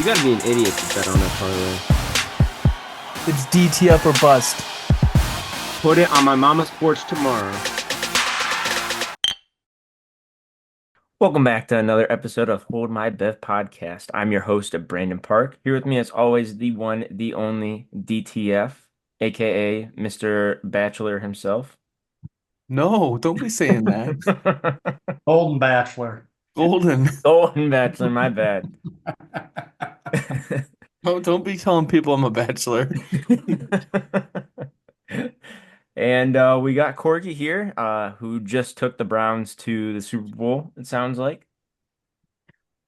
gotta be an idiot to bet on that parlay. It's DTF or bust. Put it on my mama's porch tomorrow. Welcome back to another episode of Hold My Bev podcast. I'm your host, Brandon Park. Here with me, as always, the one, the only DTF, aka Mr. Bachelor himself. No, don't be saying that. Golden Bachelor. Golden. Golden Bachelor, my bad. Don't be telling people I'm a bachelor. And we got Corgy here, who just took the Browns to the Super Bowl, it sounds like.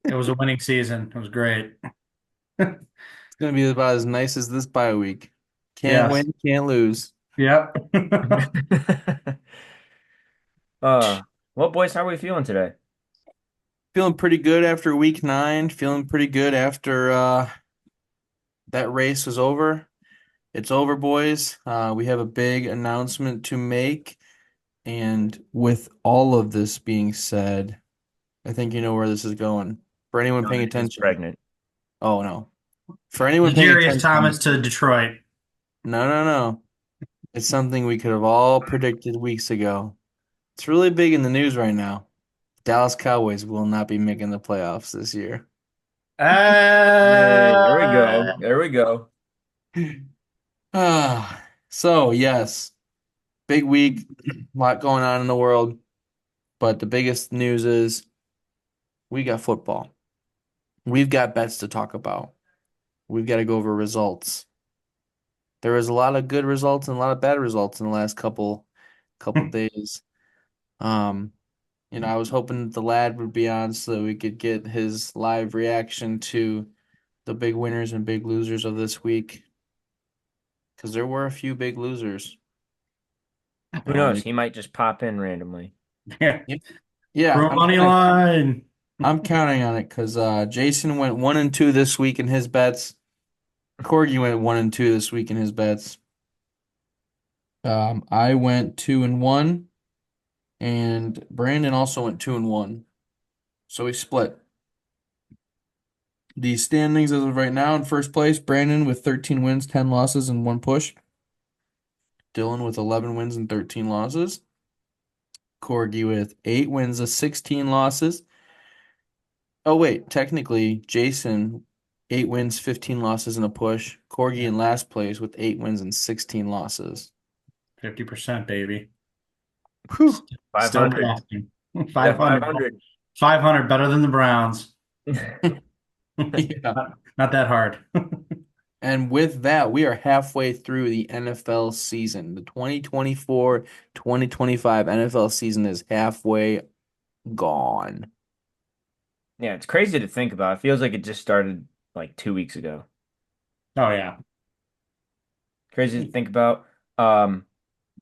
It was a winning season. It was great. It's gonna be about as nice as this bye week. Can't Yes. win, can't lose. Yep. Uh, well, boys, how are we feeling today? Feeling pretty good after week 9. Feeling pretty good after that race was over. It's over, boys. We have a big announcement to make. And with all of this being said, I think you know where this is going. For anyone paying He's attention. pregnant. Oh no. For anyone paying Jarius attention. Thomas to Detroit. No. It's something we could have all predicted weeks ago. It's really big in the news right now. Dallas Cowboys will not be making the playoffs this year. Hey, there we go. There we go. So yes, big week, a lot going on in the world, but the biggest news is we got football. We've got bets to talk about. We've got to go over results. There was a lot of good results and a lot of bad results in the last couple days. I was hoping that the lad would be on so that we could get his live reaction to the big winners and big losers of this week. Because there were a few big losers. Who knows? He might just pop in randomly. Yeah. Yeah, Pro money line. I'm counting on it because Jason went 1-2 this week in his bets. Corgy went 1-2 this week in his bets. I went 2-1, and Brandon also went 2-1. So we split. The standings as of right now in first place, Brandon with 13 wins, 10 losses, and 1 push. Dylan with 11 wins and 13 losses. Corgi with 8 wins and 16 losses. Oh, wait, technically, Jason, 8 wins, 15 losses, and a push. Corgi in last place with 8 wins and 16 losses. 50%, baby. Whew. Still 500. costing. Yeah, 500. 500. 500 better than the Browns. Yeah. Not that hard. And with that, we are halfway through the NFL season. The 2024-2025 NFL season is halfway gone. Yeah, it's crazy to think about. It feels like it just started like 2 weeks ago. Oh, yeah. Crazy to think about.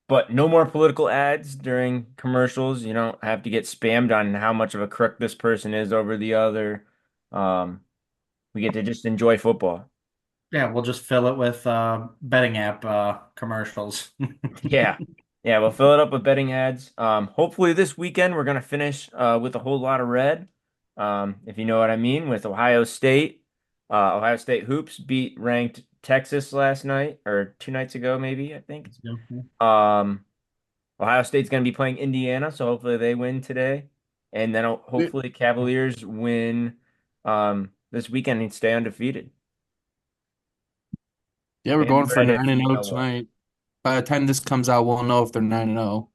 But no more political ads during commercials. You don't have to get spammed on how much of a crook this person is over the other. We get to just enjoy football. Yeah, we'll just fill it with betting app commercials. Yeah. Yeah, we'll fill it up with betting ads. Hopefully this weekend we're gonna finish with a whole lot of red. If you know what I mean, with Ohio State. Ohio State hoops beat ranked Texas last night or 2 nights ago, maybe, I think. Um, Ohio State's gonna be playing Indiana, so hopefully they win today. And then hopefully Cavaliers win this weekend and stay undefeated. Yeah, we're They're gonna going be for ready to 9-0 Noah. tonight. By the time this comes out, we'll know if they're 9-0.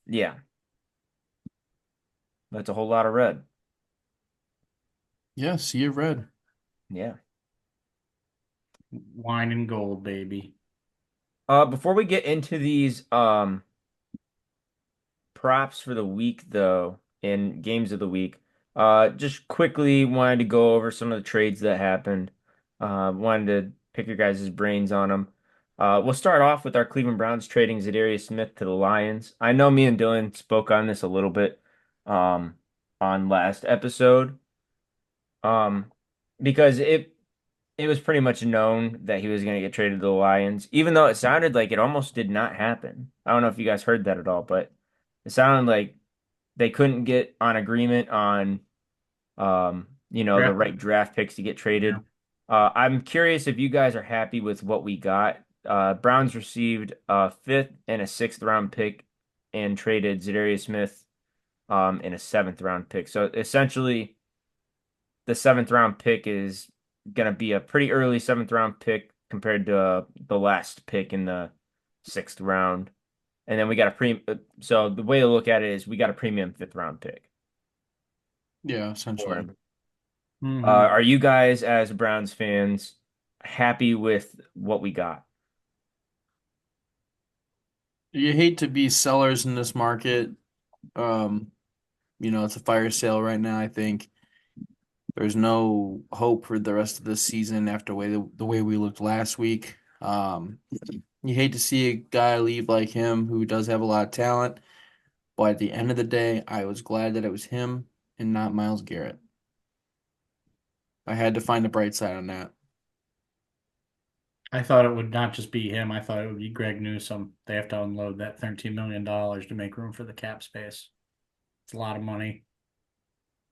Yeah. That's a whole lot of red. Yeah, see you red. Yeah. Wine and gold, baby. Before we get into these props for the week though, and games of the week, just quickly wanted to go over some of the trades that happened. Wanted to pick your guys' brains on them. We'll start off with our Cleveland Browns trading Zadarius Smith to the Lions. I know me and Dylan spoke on this a little bit on last episode. Because it was pretty much known that he was going to get traded to the Lions, even though it sounded like it almost did not happen. I don't know if you guys heard that at all, but it sounded like they couldn't get on agreement on, the Draft right draft picks to get traded. Yeah. I'm curious if you guys are happy with what we got. Browns received a fifth and a sixth round pick and traded Zadarius Smith in a seventh round pick. So essentially, the seventh round pick is going to be a pretty early seventh round pick compared to the last pick in the sixth round. And then we got a so the way to look at it is we got a premium fifth round pick Yeah, for essentially. him. Hmm. Are you guys, as Browns fans, happy with what we got? You hate to be sellers in this market. Um, it's a fire sale right now, I think. There's no hope for the rest of the season after the way we looked last week. You hate to see a guy leave like him who does have a lot of talent, but at the end of the day, I was glad that it was him and not Myles Garrett. I had to find the bright side on that. I thought it would not just be him. I thought it would be Greg Newsome. They have to unload that $13 million to make room for the cap space. It's a lot of money.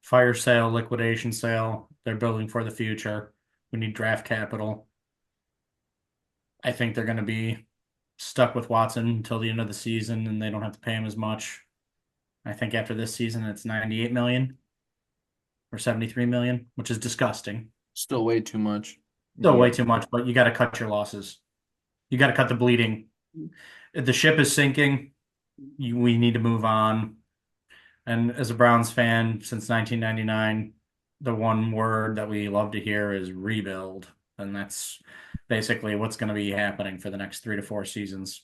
Fire sale, liquidation sale. They're building for the future. We need draft capital. I think they're going to be stuck with Watson until the end of the season, and they don't have to pay him as much. I think after this season, it's 98 million or 73 million, which is disgusting. Still way too much. Still Yeah. way too much, but you got to cut your losses. You got to cut the bleeding. If the ship is sinking, we need to move on. And as a Browns fan since 1999, the one word that we love to hear is rebuild. And that's basically what's going to be happening for the next 3 to 4 seasons,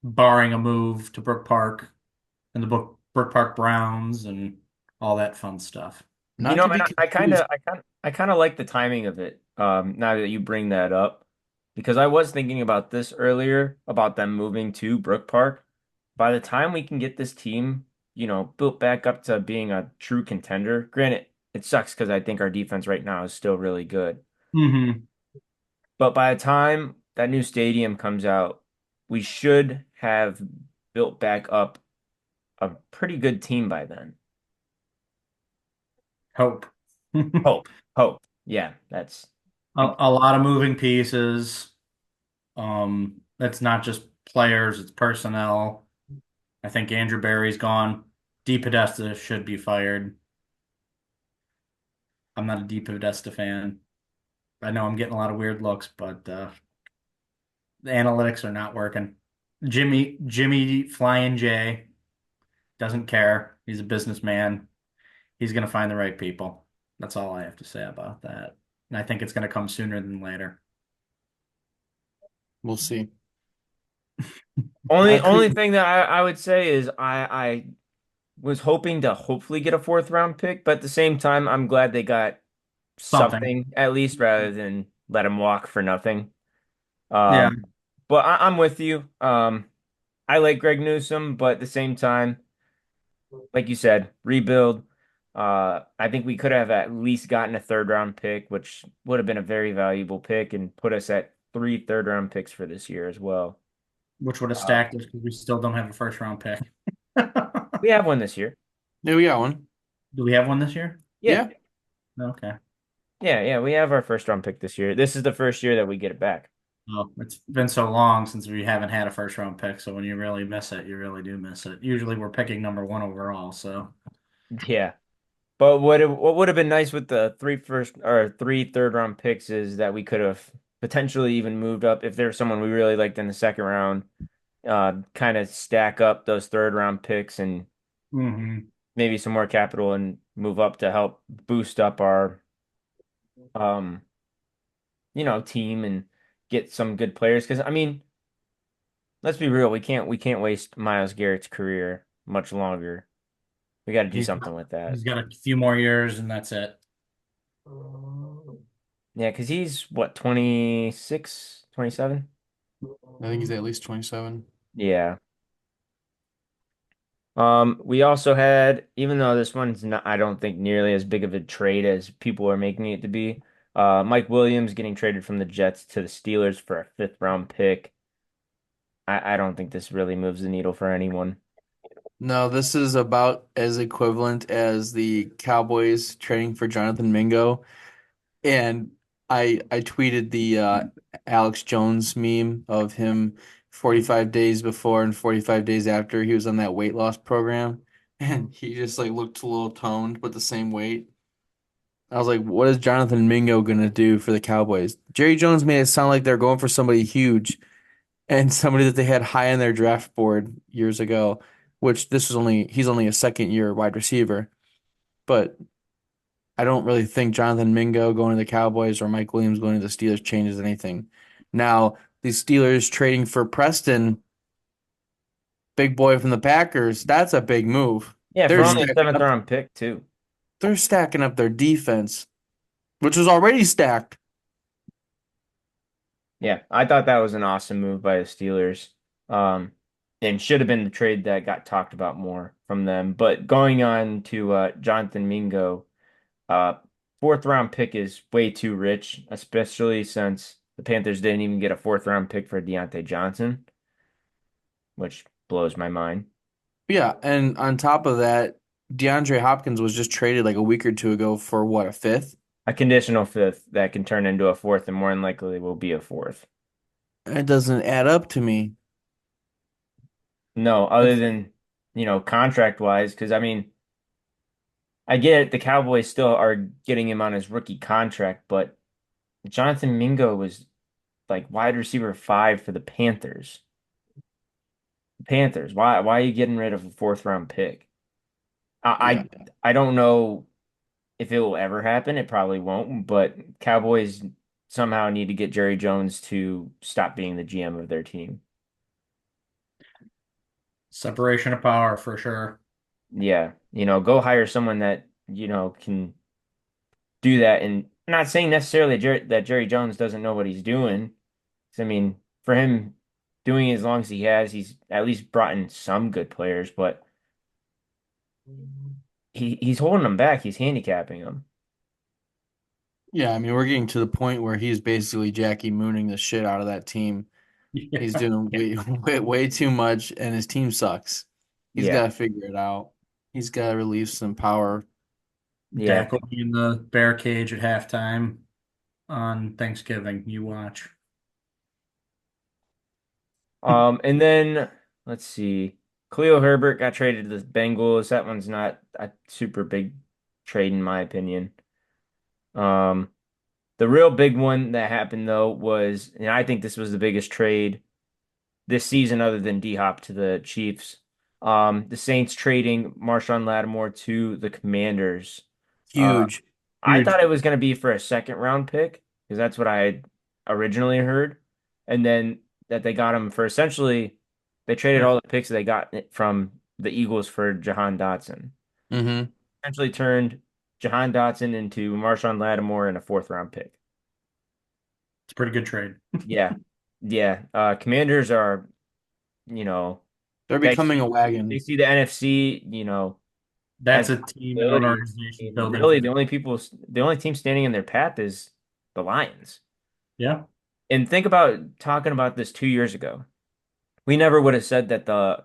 barring a move to Brook Park and the Brook Park Browns and all that fun stuff. Not to And be I kind confused. of, I kind of like the timing of it. Now that you bring that up, because I was thinking about this earlier about them moving to Brook Park. By the time we can get this team, built back up to being a true contender, granted, it sucks because I think our defense right now is still really good. Mm-hmm. But by the time that new stadium comes out, we should have built back up a pretty good team by then. Hope. Hope, hope. Yeah, that's A lot of moving pieces. It's not just players, it's personnel. I think Andrew Barry's gone. D Podesta should be fired. I'm not a D Podesta fan. I know I'm getting a lot of weird looks, but the analytics are not working. Jimmy Flying J doesn't care. He's a businessman. He's going to find the right people. That's all I have to say about that. And I think it's going to come sooner than later. We'll see. only I only pre thing that I would say is I was hoping to hopefully get a fourth round pick, but at the same time, I'm glad they got Something. something at least rather than let him walk for nothing. Yeah. But I'm with you. I like Greg Newsome, but at the same time, like you said, rebuild. I think we could have at least gotten a third round pick, which would have been a very valuable pick and put us at three third round picks for this year as well. Which would have Uh, stacked us because we still don't have a first round pick. we have one this year. Yeah, we got one. Do we have one this year? Yeah. Yeah. Okay. Yeah, we have our first round pick this year. This is the first year that we get it back. Well, it's been so long since we haven't had a first round pick, so when you really miss it, you really do miss it. Usually we're picking number one overall, so Yeah. But what would have been nice with the three third round picks is that we could have potentially even moved up if there's someone we really liked in the second round, kind of stack up those third round picks and hmm maybe some more capital and move up to help boost up our um, team and get some good players. Because I mean, let's be real, we can't waste Myles Garrett's career much longer. We got to do he's something with that. he's got a few more years and that's it. Yeah, because he's what, 26, 27? I think he's at least 27. Yeah. We also had, even though this one's not, I don't think nearly as big of a trade as people are making it to be, Mike Williams getting traded from the Jets to the Steelers for a fifth round pick. I don't think this really moves the needle for anyone. No, this is about as equivalent as the Cowboys trading for Jonathan Mingo. And I tweeted the Alex Jones meme of him 45 days before and 45 days after he was on that weight loss program, and he just like looked a little toned but the same weight. I was like, what is Jonathan Mingo gonna do for the Cowboys? Jerry Jones made it sound like they're going for somebody huge and somebody that they had high on their draft board years ago, which he's only a second year wide receiver. But I don't really think Jonathan Mingo going to the Cowboys or Mike Williams going to the Steelers changes anything. Now, the Steelers trading for Preston, big boy from the Packers, that's a big move. Yeah, for They're only a stacking seventh up, round pick too. they're stacking up their defense, which was already stacked. Yeah, I thought that was an awesome move by the Steelers. Um, and should have been the trade that got talked about more from them. But going on to Jonathan Mingo, uh, fourth round pick is way too rich, especially since the Panthers didn't even get a fourth round pick for Deontay Johnson, which blows my mind. Yeah, and on top of that, DeAndre Hopkins was just traded like a week or two ago for what, a fifth? A conditional fifth that can turn into a fourth and more than likely will be a fourth. It doesn't add up to me. No, other It's, than, contract wise, because I mean, I get it, the Cowboys still are getting him on his rookie contract, but Jonathan Mingo was like wide receiver 5 for the Panthers. Panthers, why are you getting rid of a fourth round pick? yeah. I don't know if it will ever happen. It probably won't, but Cowboys somehow need to get Jerry Jones to stop being the GM of their team. Separation of power for sure. Yeah, go hire someone that, can do that. And I'm not saying necessarily that Jerry Jones doesn't know what he's doing. 'Cause, I mean, for him doing it as long as he has, he's at least brought in some good players, but he's holding them back. He's handicapping them. Yeah, I mean, we're getting to the point where he's basically Jackie Mooning the shit out of that team. Yeah. He's doing way too much, and his team sucks. He's got Yeah, to figure it out. He's got to release some power. yeah. Dak will be in the bear cage at halftime on Thanksgiving. You watch. And then let's see. Khalil Herbert got traded to the Bengals. That one's not a super big trade in my opinion. Um, the real big one that happened though was, and I think this was the biggest trade this season other than D-Hop to the Chiefs. The Saints trading Marshawn Lattimore to the Commanders. Uh, Huge. I Huge. thought it was going to be for a second round pick because that's what I had originally heard. And then that they got him for essentially they traded Yeah. all the picks that they got from the Eagles for Jahan Dotson. Mm-hmm. Essentially turned Jahan Dotson into Marshawn Lattimore and a fourth round pick. It's a pretty good trade. Yeah. Yeah. Commanders are, you know, They're they becoming a they wagon. see the NFC, That's as a team and an ability. organization And building really, for the the only team standing in their path is the Lions. yeah. And think about talking about this 2 years ago. We never would have said that the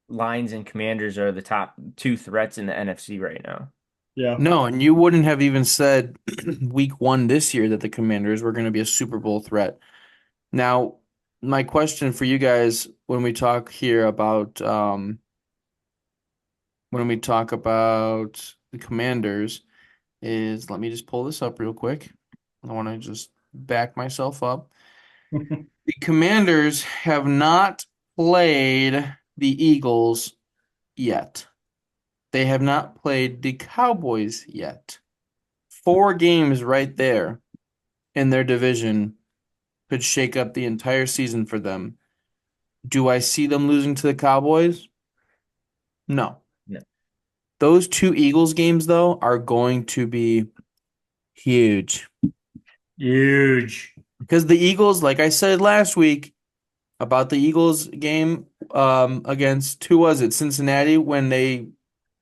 Lions and Commanders are the top two threats in the NFC right now. Yeah. No, and you wouldn't have even said week one this year that the Commanders were going to be a Super Bowl threat. Now, my question for you guys when we talk here about when we talk about the Commanders is let me just pull this up real quick. I want to just back myself up. The Commanders have not played the Eagles yet. They have not played the Cowboys yet. 4 games right there in their division could shake up the entire season for them. Do I see them losing to the Cowboys? No. No. Those 2 Eagles games, though, are going to be huge. Huge. Because the Eagles, like I said last week about the Eagles game against, who was it, Cincinnati, when they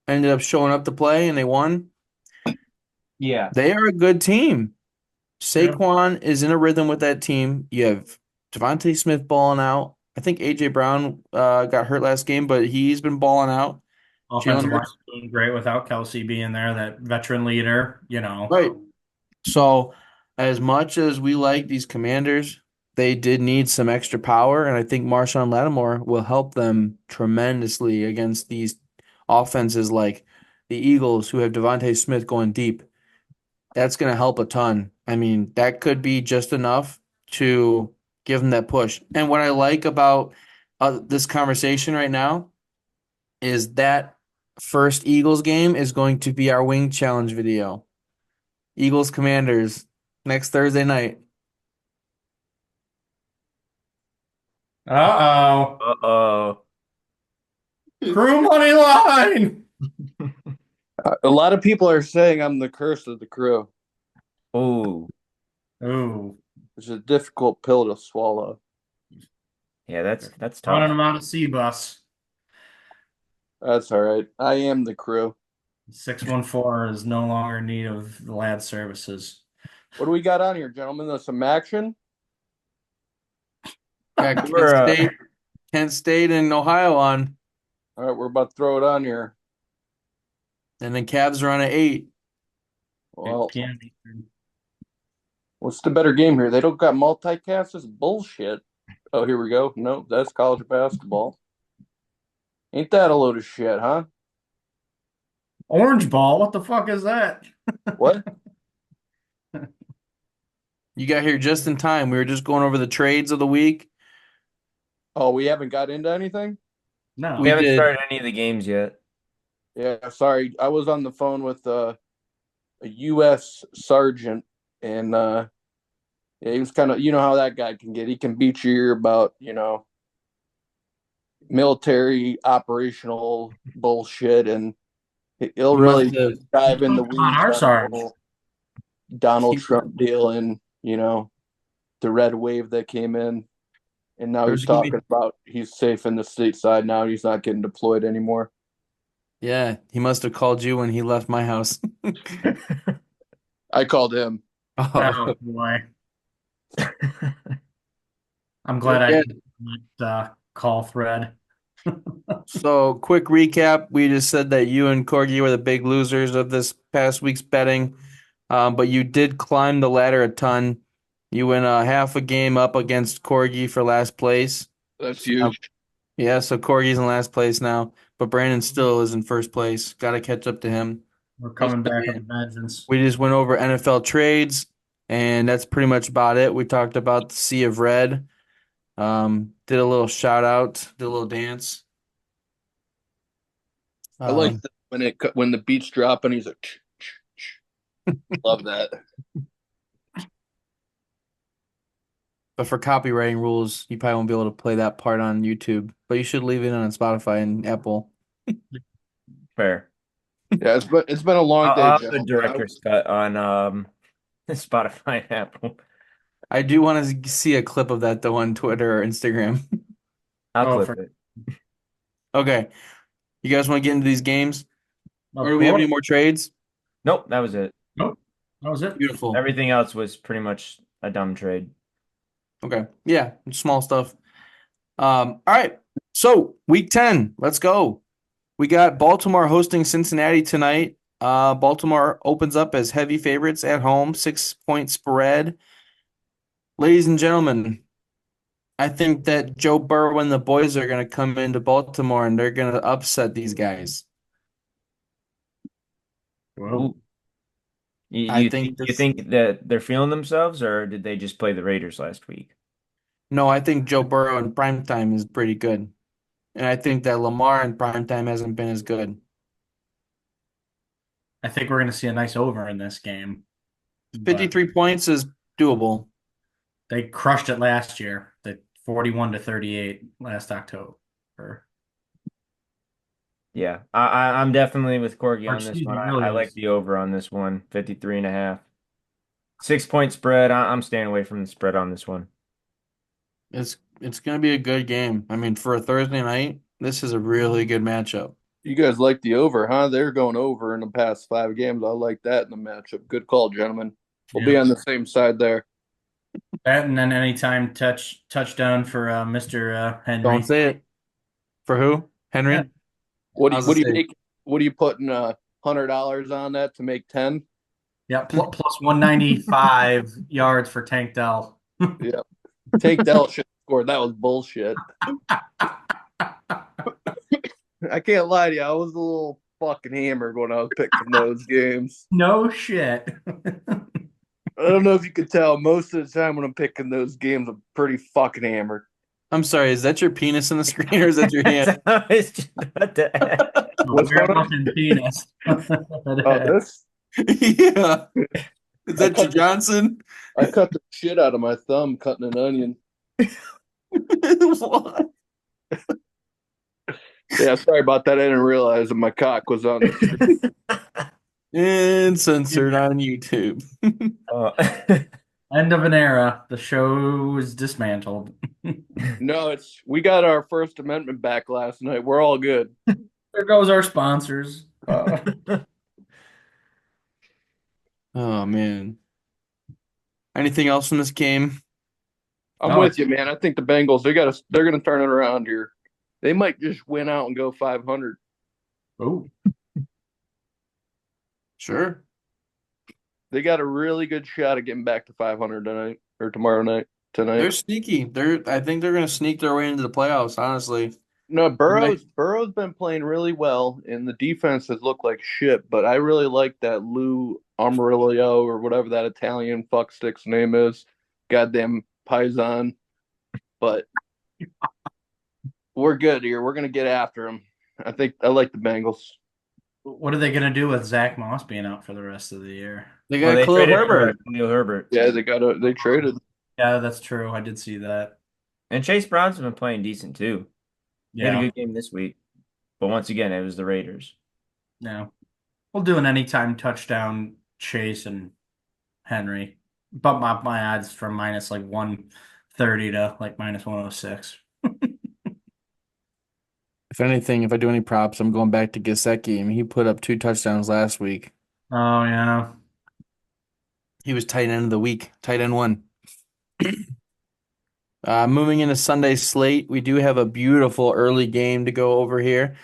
ended up showing up to play and they won? Yeah. They are a good team. Yeah. Saquon is in a rhythm with that team. You have Devontae Smith balling out. I think A.J. Brown got hurt last game, but he's been balling out. Jalen Offensive line Hurts, doing great without Kelsey being there, that veteran leader. right. So as much as we like these Commanders, they did need some extra power, and I think Marshawn Lattimore will help them tremendously against these offenses like the Eagles, who have Devontae Smith going deep. That's going to help a ton. I mean, that could be just enough to give them that push. And what I like about this conversation right now is that first Eagles game is going to be our wing challenge video. Eagles Commanders next Thursday night. Uh-oh. Uh-oh. Crew money line. A lot of people are saying I'm the curse of the crew. Oh, Ooh. It's a difficult pill to swallow. yeah, that's Running tough. them out of C-Bus. That's all right. I am the crew. 614 is no longer in need of the lad services. What do we got on here, gentlemen? There's some action. Got We're, Kent State and Ohio on, All right, we're about to throw it on here. and then Cavs are on at 8. Well, 8 p.m. Eastern. what's the better game here? They don't got multicast. This is bullshit. Oh, here we go. No, that's college basketball. Ain't that a load of shit, huh? Orange ball, what the fuck is that? What? You got here just in time. We were just going over the trades of the week. Oh, we haven't got into anything? No. we We haven't did. started any of the games yet. Yeah, sorry. I was on the phone with a U.S. sergeant, and yeah, he was kind of, you know how that guy can get. He can beat your ear about, military operational bullshit, and he'll You really must have. dive in the On weeds our on the Sarge. whole Donald He- Trump deal and, the red wave that came in. And now There's he's gonna be- talking about he's safe in the stateside now. He's not getting deployed anymore. Yeah, he must have called you when he left my house. I called him. Oh, Oh boy. I'm glad I Yeah. did that call thread. So, quick recap. We just said that you and Corgy were the big losers of this past week's betting, but you did climb the ladder a ton. You went half a game up against Corgy for last place. That's So now- huge. Yeah, so Corgy's in last place now, but Brandon still is in first place. Got to catch up to him. We're coming back with a vengeance. We just went over NFL trades, and that's pretty much about it. We talked about the Sea of Red. Did a little shout out, did a little dance. I like when the beats drop and he's like, love that. But for copywriting rules, you probably won't be able to play that part on YouTube. But you should leave it on Spotify and Apple. Fair. Yeah, it's been a long day, I'll have the gentlemen. director's cut on Spotify and Apple. I do want to see a clip of that though on Twitter or Instagram. I'll Oh, clip it. Okay. You guys want to get into these games? Of Or do we have course. any more trades? Nope, that was it. Nope. That was it. Beautiful. Everything else was pretty much a dumb trade. Okay. Yeah, small stuff. All right. So, week 10, let's go. We got Baltimore hosting Cincinnati tonight. Baltimore opens up as heavy favorites at home, 6-point spread. Ladies and gentlemen, I think that Joe Burrow and the boys are going to come into Baltimore and they're going to upset these guys. Whoa. Ooh. You, I you think think you this- think that they're feeling themselves, or did they just play the Raiders last week? No, I think Joe Burrow in primetime is pretty good. And I think that Lamar in primetime hasn't been as good. I think we're going to see a nice over in this game. But 53 points is doable. they crushed it last year, the 41-38 last October. Yeah, I'm definitely with Corgi Or on this excuse one. me, I really like is. the over on this one, 53.5. 6-point spread. I'm staying away from the spread on this one. It's going to be a good game. I mean, for a Thursday night, this is a really good matchup. You guys like the over, huh? They're going over in the past 5 games. I like that in the matchup. Good call, gentlemen. We'll be Yeah. on the same side there. That and then anytime touchdown for Mr. Henry. Don't say it. For who? Henry? Yeah. What do How's you, what it do you say? make? What are you putting $100 on that to make 10? Yeah, plus 195 yards for Tank Dell. Yeah. Tank Dell should have scored. That was bullshit. I can't lie to you. I was a little fucking hammered when I was picking those games. No shit. I don't know if you could tell. Most of the time when I'm picking those games, I'm pretty fucking hammered. I'm sorry, is that your penis in the screen or is that your hand? I was just about to ask. What's Weird going on? looking penis. Oh, this? Yeah. Is I that your cut, Johnson? I cut the shit out of my thumb cutting an onion. What? Yeah, sorry about that. I didn't realize that my cock was on the screen. And censored on YouTube. Uh, End of an era. The show is dismantled. No, we got our First Amendment back last night. We're all good. There goes our sponsors. Oh man. Anything else from this game? I'm No, with you, man. I think the Bengals, they're gonna turn it around here. They might just win out and go 500. oh, Sure. They got a really good shot at getting back to 500 tonight or tomorrow night. They're Tonight. sneaky. I think they're gonna sneak their way into the playoffs, honestly. No, Right. Burrow's been playing really well, and the defense has looked like shit. But I really like that Lou Amarillo or whatever that Italian fuckstick's name is. Goddamn Paisan. But we're good here. We're gonna get after him. I like the Bengals. what are they going to do with Zach Moss being out for the rest of the year? They well, got they Khalil traded Herbert. for Khalil Herbert. Yeah, they traded. Yeah, that's true. I did see that. And Chase Brown's been playing decent too. He had a Yeah, good game this week. But once again, it was the Raiders. yeah. We'll do an anytime touchdown Chase and Henry. Bump up my odds from minus like 130 to like minus 106. If anything, if I do any props, I'm going back to Gesicki. I mean, he put up 2 touchdowns last week. Oh, yeah. He was tight end of the week, tight end one. Moving into Sunday slate, we do have a beautiful early game to go over here.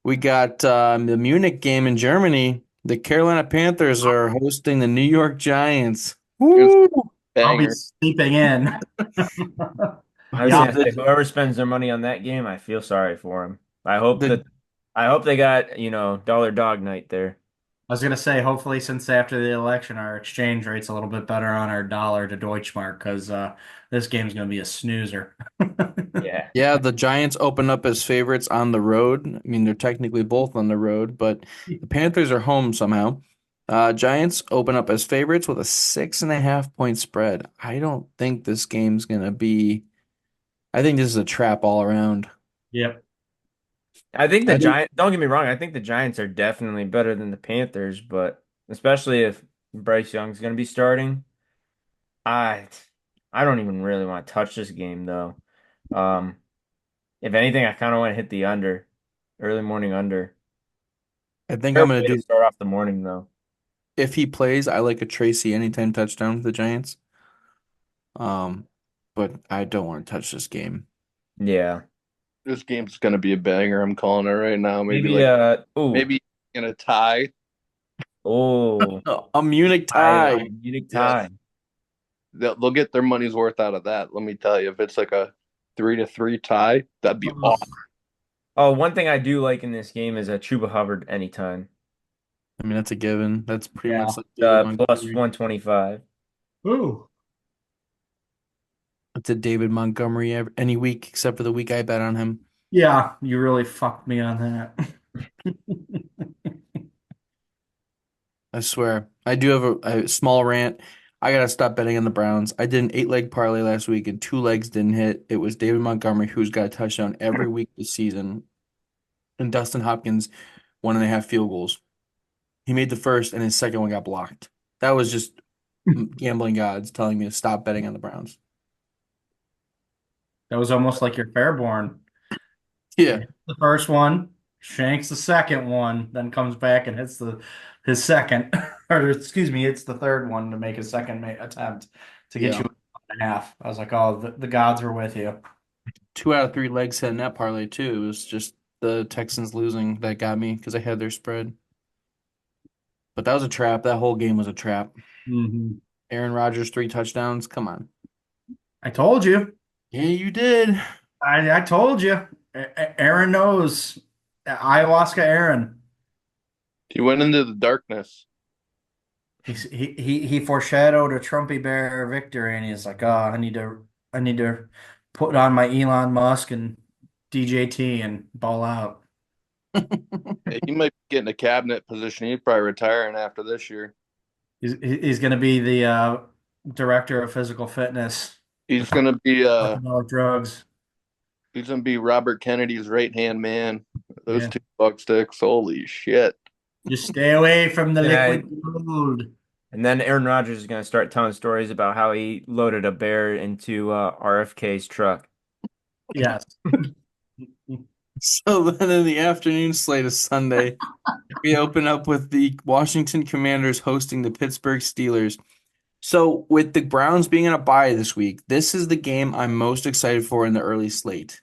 We got the Munich game in Germany. The Carolina Panthers are hosting the New York Giants. Woo! I'll be Banger. sleeping in. I was Yeah. gonna say, whoever spends their money on that game, I feel sorry for him. I hope The- they got, dollar dog night there. I was going to say, hopefully, since after the election, our exchange rate's a little bit better on our dollar to Deutschmark because this game's going to be a snoozer. Yeah. Yeah, the Giants open up as favorites on the road. I mean, they're technically both on the road, but the Panthers are home somehow. Giants open up as favorites with a 6.5 point spread. I don't think this game's gonna be. I think this is a trap all around. Yep. I think I the do- Giants, don't get me wrong, I think the Giants are definitely better than the Panthers, but especially if Bryce Young's going to be starting, I I don't even really want to touch this game though. Um, if anything, I kind of want to hit the under, early morning under. I think Fair I'm gonna play to do. start off the morning though. If he plays, I like a Tracy anytime touchdown for the Giants. But I don't want to touch this game. Yeah. This game's gonna be a banger. I'm calling it right now. Maybe Maybe in a tie. oh, A Munich tie. Munich Yes. tie. They'll get their money's worth out of that. Let me tell you, if it's like a 3-3 tie, that'd be awesome. Oh, one thing I do like in this game is a Chuba Hubbard anytime. I mean, that's a given. That's pretty Yeah. much like David Plus Montgomery. 125. Ooh. It's a David Montgomery any week except for the week I bet on him. Yeah, you really fucked me on that. I swear. I do have a small rant. I gotta stop betting on the Browns. I did an 8-leg parlay last week and 2 legs didn't hit. It was David Montgomery who's got a touchdown every week this season, and Dustin Hopkins 1.5 field goals. He made the first and his second one got blocked. That was just gambling gods telling me to stop betting on the Browns. That was almost like your Fairborn. Yeah. The first one, shanks the second one, then comes back and hits his second, or excuse me, it's the third one to make a second attempt to get Yeah. you 1.5. I was like, oh, the gods were with you. 2 out of 3 legs hit in that parlay too. It was just the Texans losing that got me because I had their spread. But that was a trap. That whole game was a trap. Mm-hmm. Aaron Rodgers, 3 touchdowns. Come on. I told you. Yeah, you did. I told you. Aaron knows. Ayahuasca Aaron. He went into the darkness. He foreshadowed a Trumpy Bear victory, and he's like, "Oh, I need to put on my Elon Musk and DJT and ball out." Hey, he might be getting a cabinet position. He's probably retiring after this year. He's going to be the director of physical fitness He's with gonna be psychedelic drugs. he's gonna be Robert Kennedy's right hand man. Those Yeah, two bug sticks. Holy shit. just stay away from the Yeah. liquid gold. And then Aaron Rodgers is going to start telling stories about how he loaded a bear into RFK's truck. Yes. So then in the afternoon slate of Sunday, we open up with the Washington Commanders hosting the Pittsburgh Steelers. So with the Browns being on a bye this week, this is the game I'm most excited for in the early slate.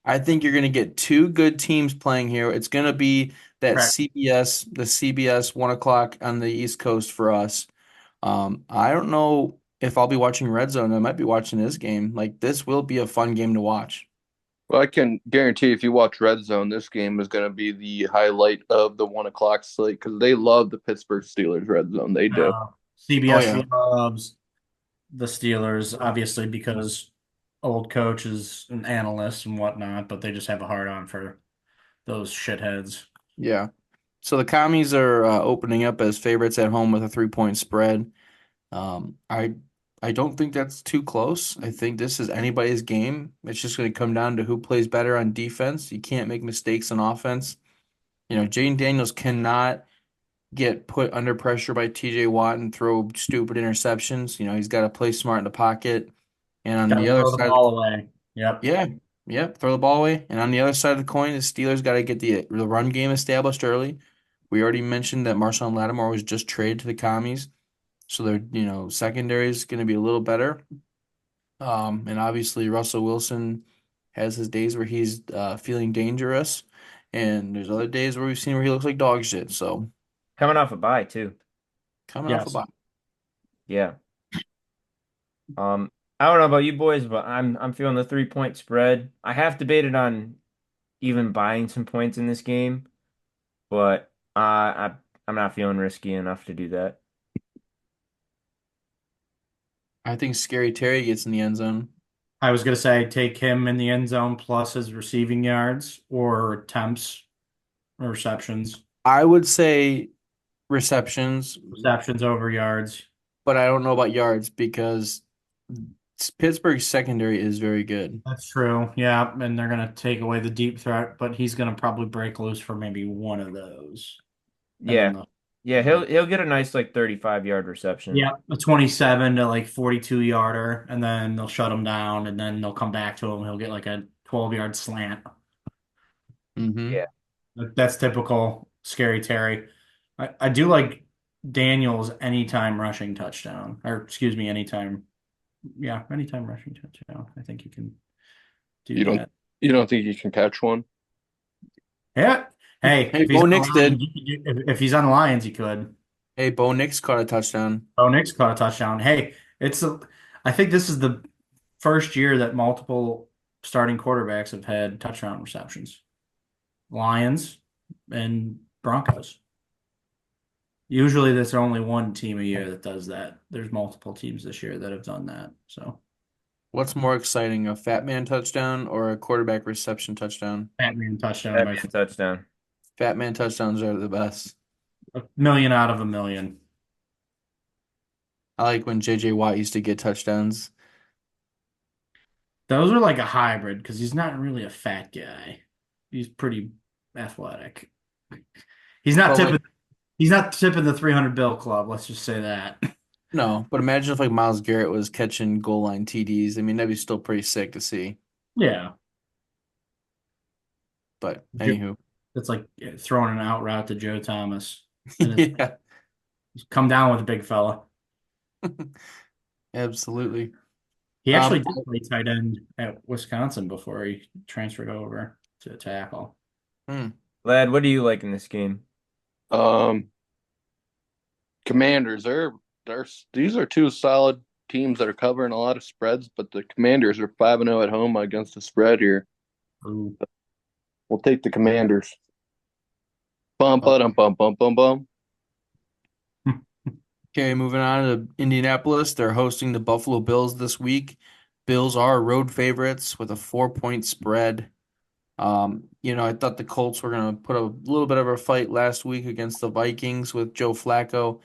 I think you're going to get two good teams playing here. It's going to be that Correct. the CBS 1 o'clock on the East Coast for us. I don't know if I'll be watching Red Zone. I might be watching this game. Like this will be a fun game to watch. Well, I can guarantee if you watch Red Zone, this game is going to be the highlight of the 1 o'clock slate because they love the Pittsburgh Steelers Red Zone. They do. Oh CBS yeah. loves the Steelers, obviously, because old coaches and analysts and whatnot, but they just have a hard on for those shitheads. Yeah. So the commies are opening up as favorites at home with a 3-point spread. Um, I I don't think that's too close. I think this is anybody's game. It's just going to come down to who plays better on defense. You can't make mistakes on offense. Jane Daniels cannot get put under pressure by TJ Watt and throw stupid interceptions. He's got to play smart in the pocket. And on Got to the other throw the side, ball away. Yep. yeah, yep, throw the ball away. And on the other side of the coin, the Steelers got to get the run game established early. We already mentioned that Marshawn Lattimore was just traded to the commies, so their secondary is going to be a little better. And obviously Russell Wilson has his days where he's feeling dangerous, and there's other days where we've seen where he looks like dog shit. So Coming off a bye, too. coming off a Yes. bye. Yeah. I don't know about you boys, but I'm feeling the 3-point spread. I have debated on even buying some points in this game, but I'm not feeling risky enough to do that. I think Scary Terry gets in the end zone. I was going to say take him in the end zone plus his receiving yards or attempts or receptions. I would say receptions, Receptions over yards. but I don't know about yards because Pittsburgh's secondary is very good. That's true. Yeah. And they're going to take away the deep threat, but he's going to probably break loose for maybe one of those. And Yeah. then Yeah, he'll get a nice like 35-yard reception. yeah, a 27 to like 42 yarder, and then they'll shut him down, and then they'll come back to him. He'll get like a 12-yard slant. Mm-hmm. Yeah. That's typical Scary Terry. I do like Daniels anytime rushing touchdown, or excuse me, anytime rushing touchdown. I think you can do You don't that. you don't think you can catch one? Yeah. Hey, Hey, if he's Bo on the Nix Lions, did. if he's on the Lions, he could. Hey, Bo Nix caught a touchdown. Oh, Nick's caught a touchdown. Hey, I think this is the first year that multiple starting quarterbacks have had touchdown receptions. Lions and Broncos. Usually there's only one team a year that does that. There's multiple teams this year that have done that. So What's more exciting, a fat man touchdown or a quarterback reception touchdown? Batman touchdown That'd by be a touchdown. Fat man touchdowns are the best. a million out of a million. I like when JJ Watt used to get touchdowns. Those are like a hybrid because he's not really a fat guy. He's pretty athletic. He's not But tipping like, he's not tipping the 300 bill club, let's just say that. no, but imagine if like Myles Garrett was catching goal line TDs. I mean, that'd be still pretty sick to see. Yeah. But anywho, It's like throwing an out route to Joe Thomas. And yeah, it's come down with a big fella. absolutely. He actually did play tight end at Wisconsin before he transferred over to tackle. Lad, what do you like in this game? Um, Commanders, these are two solid teams that are covering a lot of spreads, but the Commanders are 5-0 at home against the spread here. Ooh. We'll take the Commanders. Bum, bum, bum, bum, bum, bum. Okay, moving on to Indianapolis. They're hosting the Buffalo Bills this week. Bills are road favorites with a 4-point spread. I thought the Colts were going to put a little bit of a fight last week against the Vikings with Joe Flacco.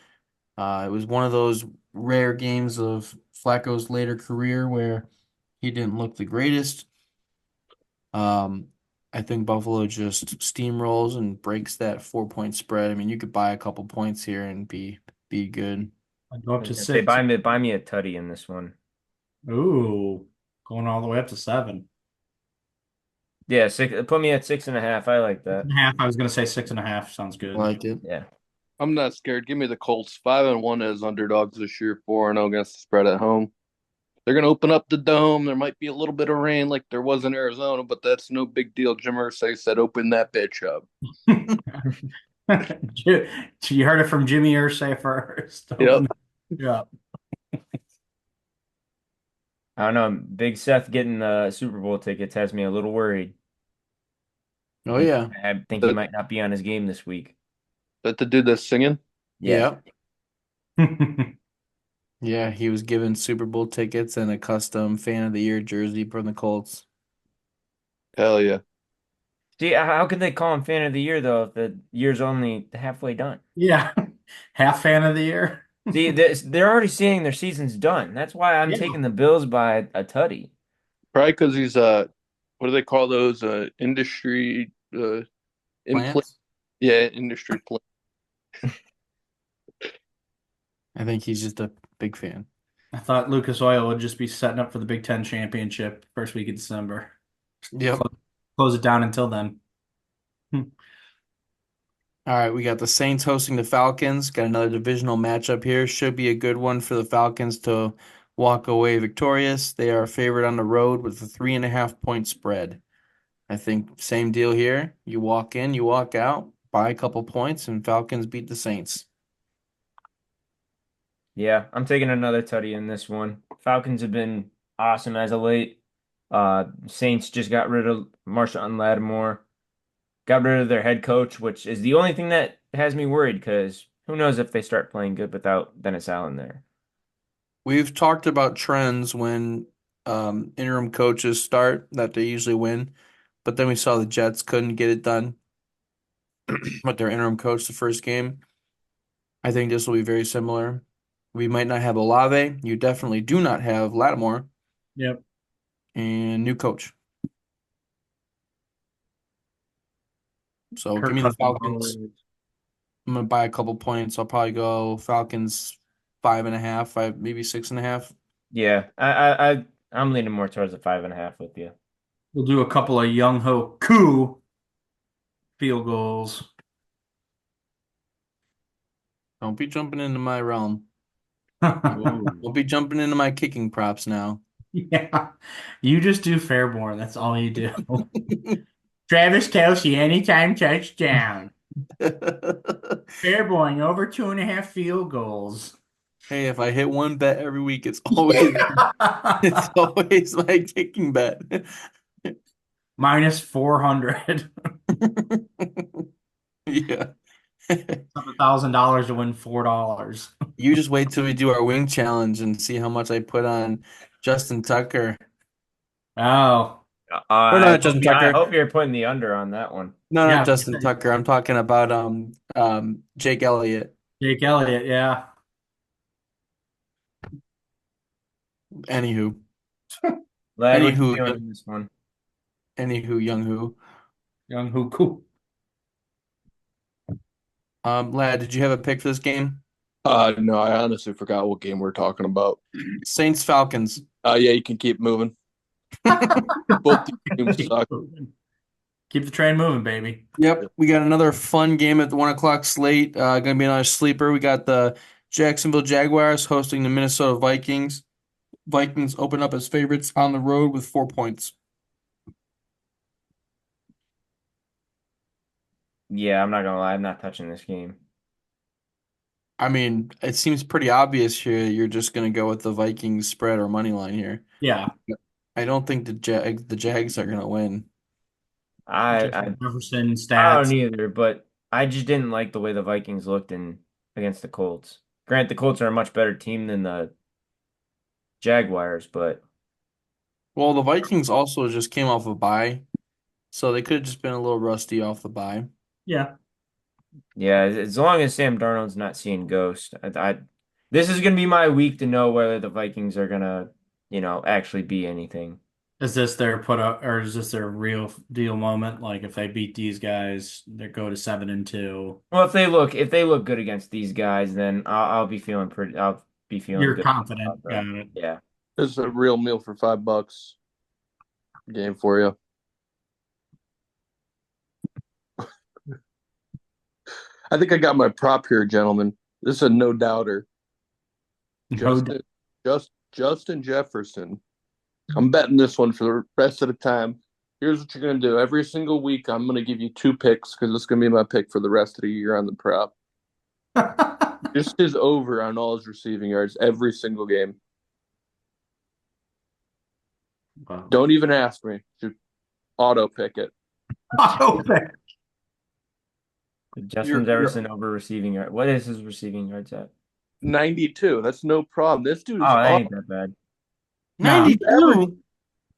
It was one of those rare games of Flacco's later career where he didn't look the greatest. I think Buffalo just steamrolls and breaks that 4-point spread. I mean, you could buy a couple points here and be good. I'd go I up was to gonna say 6. buy me a tutty in this one. Ooh, going all the way up to 7. Yeah, put me at 6.5. I like that. 6.5. I was gonna say 6.5. Sounds I good. like it. Yeah. I'm not scared. Give me the Colts. 5-1 as underdogs this year, 4-0 against the spread at home. They're going to open up the dome. There might be a little bit of rain like there was in Arizona, but that's no big deal. Jim Irsay said, open that bitch up. You heard it from Jimmy Irsay first. Yep. Yeah. I don't know. Big Seth getting the Super Bowl tickets has me a little worried. Oh, yeah. I think he might not be on his game this week. That the dude that's singing? Yeah. Yeah, he was given Super Bowl tickets and a custom Fan of the Year jersey from the Colts. Hell yeah. See, how can they call him fan of the year though if the year's only halfway done? Yeah. Half fan of the year. See, they're already saying their season's done. That's why I'm Yeah. taking the Bills by a tutty. Probably because he's, what do they call those? Industry, implant. Plants? Yeah, industry plant. I think he's just a big fan. I thought Lucas Oil would just be setting up for the Big Ten championship first week of December. Yep. Close it down until then. All right, we got the Saints hosting the Falcons. Got another divisional matchup here. Should be a good one for the Falcons to walk away victorious. They are favored on the road with a 3.5-point spread. I think same deal here. You walk in, you walk out, buy a couple points, and Falcons beat the Saints. Yeah, I'm taking another tutty in this one. Falcons have been awesome as of late. Saints just got rid of Marshawn Lattimore, got rid of their head coach, which is the only thing that has me worried because who knows if they start playing good without Dennis Allen there. We've talked about trends when interim coaches start that they usually win, but then we saw the Jets couldn't get it done with their interim coach the first game. I think this will be very similar. We might not have Olave. You definitely do not have Lattimore. Yep. And new coach. So Kirk give me the Cousins Falcons. I'm gonna buy a couple points. I'll probably go Falcons 5.5, maybe 6.5. Yeah, I'm leaning more towards the 5.5 with you. We'll do a couple of Young Ho Koo field goals. Don't be jumping into my realm. Don't be jumping into my kicking props now. Yeah. You just do Fairborn. That's all you do. Travis Kelce, anytime touchdown. Fairborn, over 2.5 field goals. Hey, if I hit one bet every week, it's always my kicking bet. Minus 400. Yeah. $1,000 to win $4. You just wait till we do our wing challenge and see how much I put on Justin Tucker. Oh. Or not Justin I Tucker. hope you're putting the under on that one. No, Yeah. not Justin Tucker. I'm talking about Jake Elliott. Jake Elliott, yeah. Anywho. Lad, what Anywho, you doing in this one? Young who. Young Ho Koo. Lad, did you have a pick for this game? No, I honestly forgot what game we're talking about. Saints Falcons. Yeah, you can keep moving. Both teams suck. Keep the train moving, baby. Yep, we got another fun game at the 1 o'clock slate. Gonna be another sleeper. We got the Jacksonville Jaguars hosting the Minnesota Vikings. Vikings open up as favorites on the road with 4 points. Yeah, I'm not gonna lie, I'm not touching this game. I mean, it seems pretty obvious here. You're just gonna go with the Vikings spread or money line here. Yeah. I don't think the Jags are gonna win. I Jefferson I don't stats. either, but I just didn't like the way the Vikings looked in against the Colts. Grant, the Colts are a much better team than the Jaguars, but Well, the Vikings also just came off a bye, so they could have just been a little rusty off the bye. Yeah. yeah, as long as Sam Darnold's not seeing ghosts, this is gonna be my week to know whether the Vikings are gonna, actually be anything. Is this their put up, or is this their real deal moment? Like if they beat these guys, they go to 7-2. Well, if they look good against these guys, then I'll be feeling You're good confident. about Got them. it. Yeah. This is a real meal for $5 game for you. I think I got my prop here, gentlemen. This is a no doubter. No doubt. Justin Jefferson. I'm betting this one for the rest of the time. Here's what you're gonna do. Every single week, I'm gonna give you 2 picks because it's gonna be my pick for the rest of the year on the prop. Just his over on all his receiving yards every single game. Wow. Don't even ask me. Just auto pick it. Okay. Justin Jefferson over receiving yard. What is his receiving yards at? 92. That's no problem. This dude is Oh, that ain't that bad. No, 92.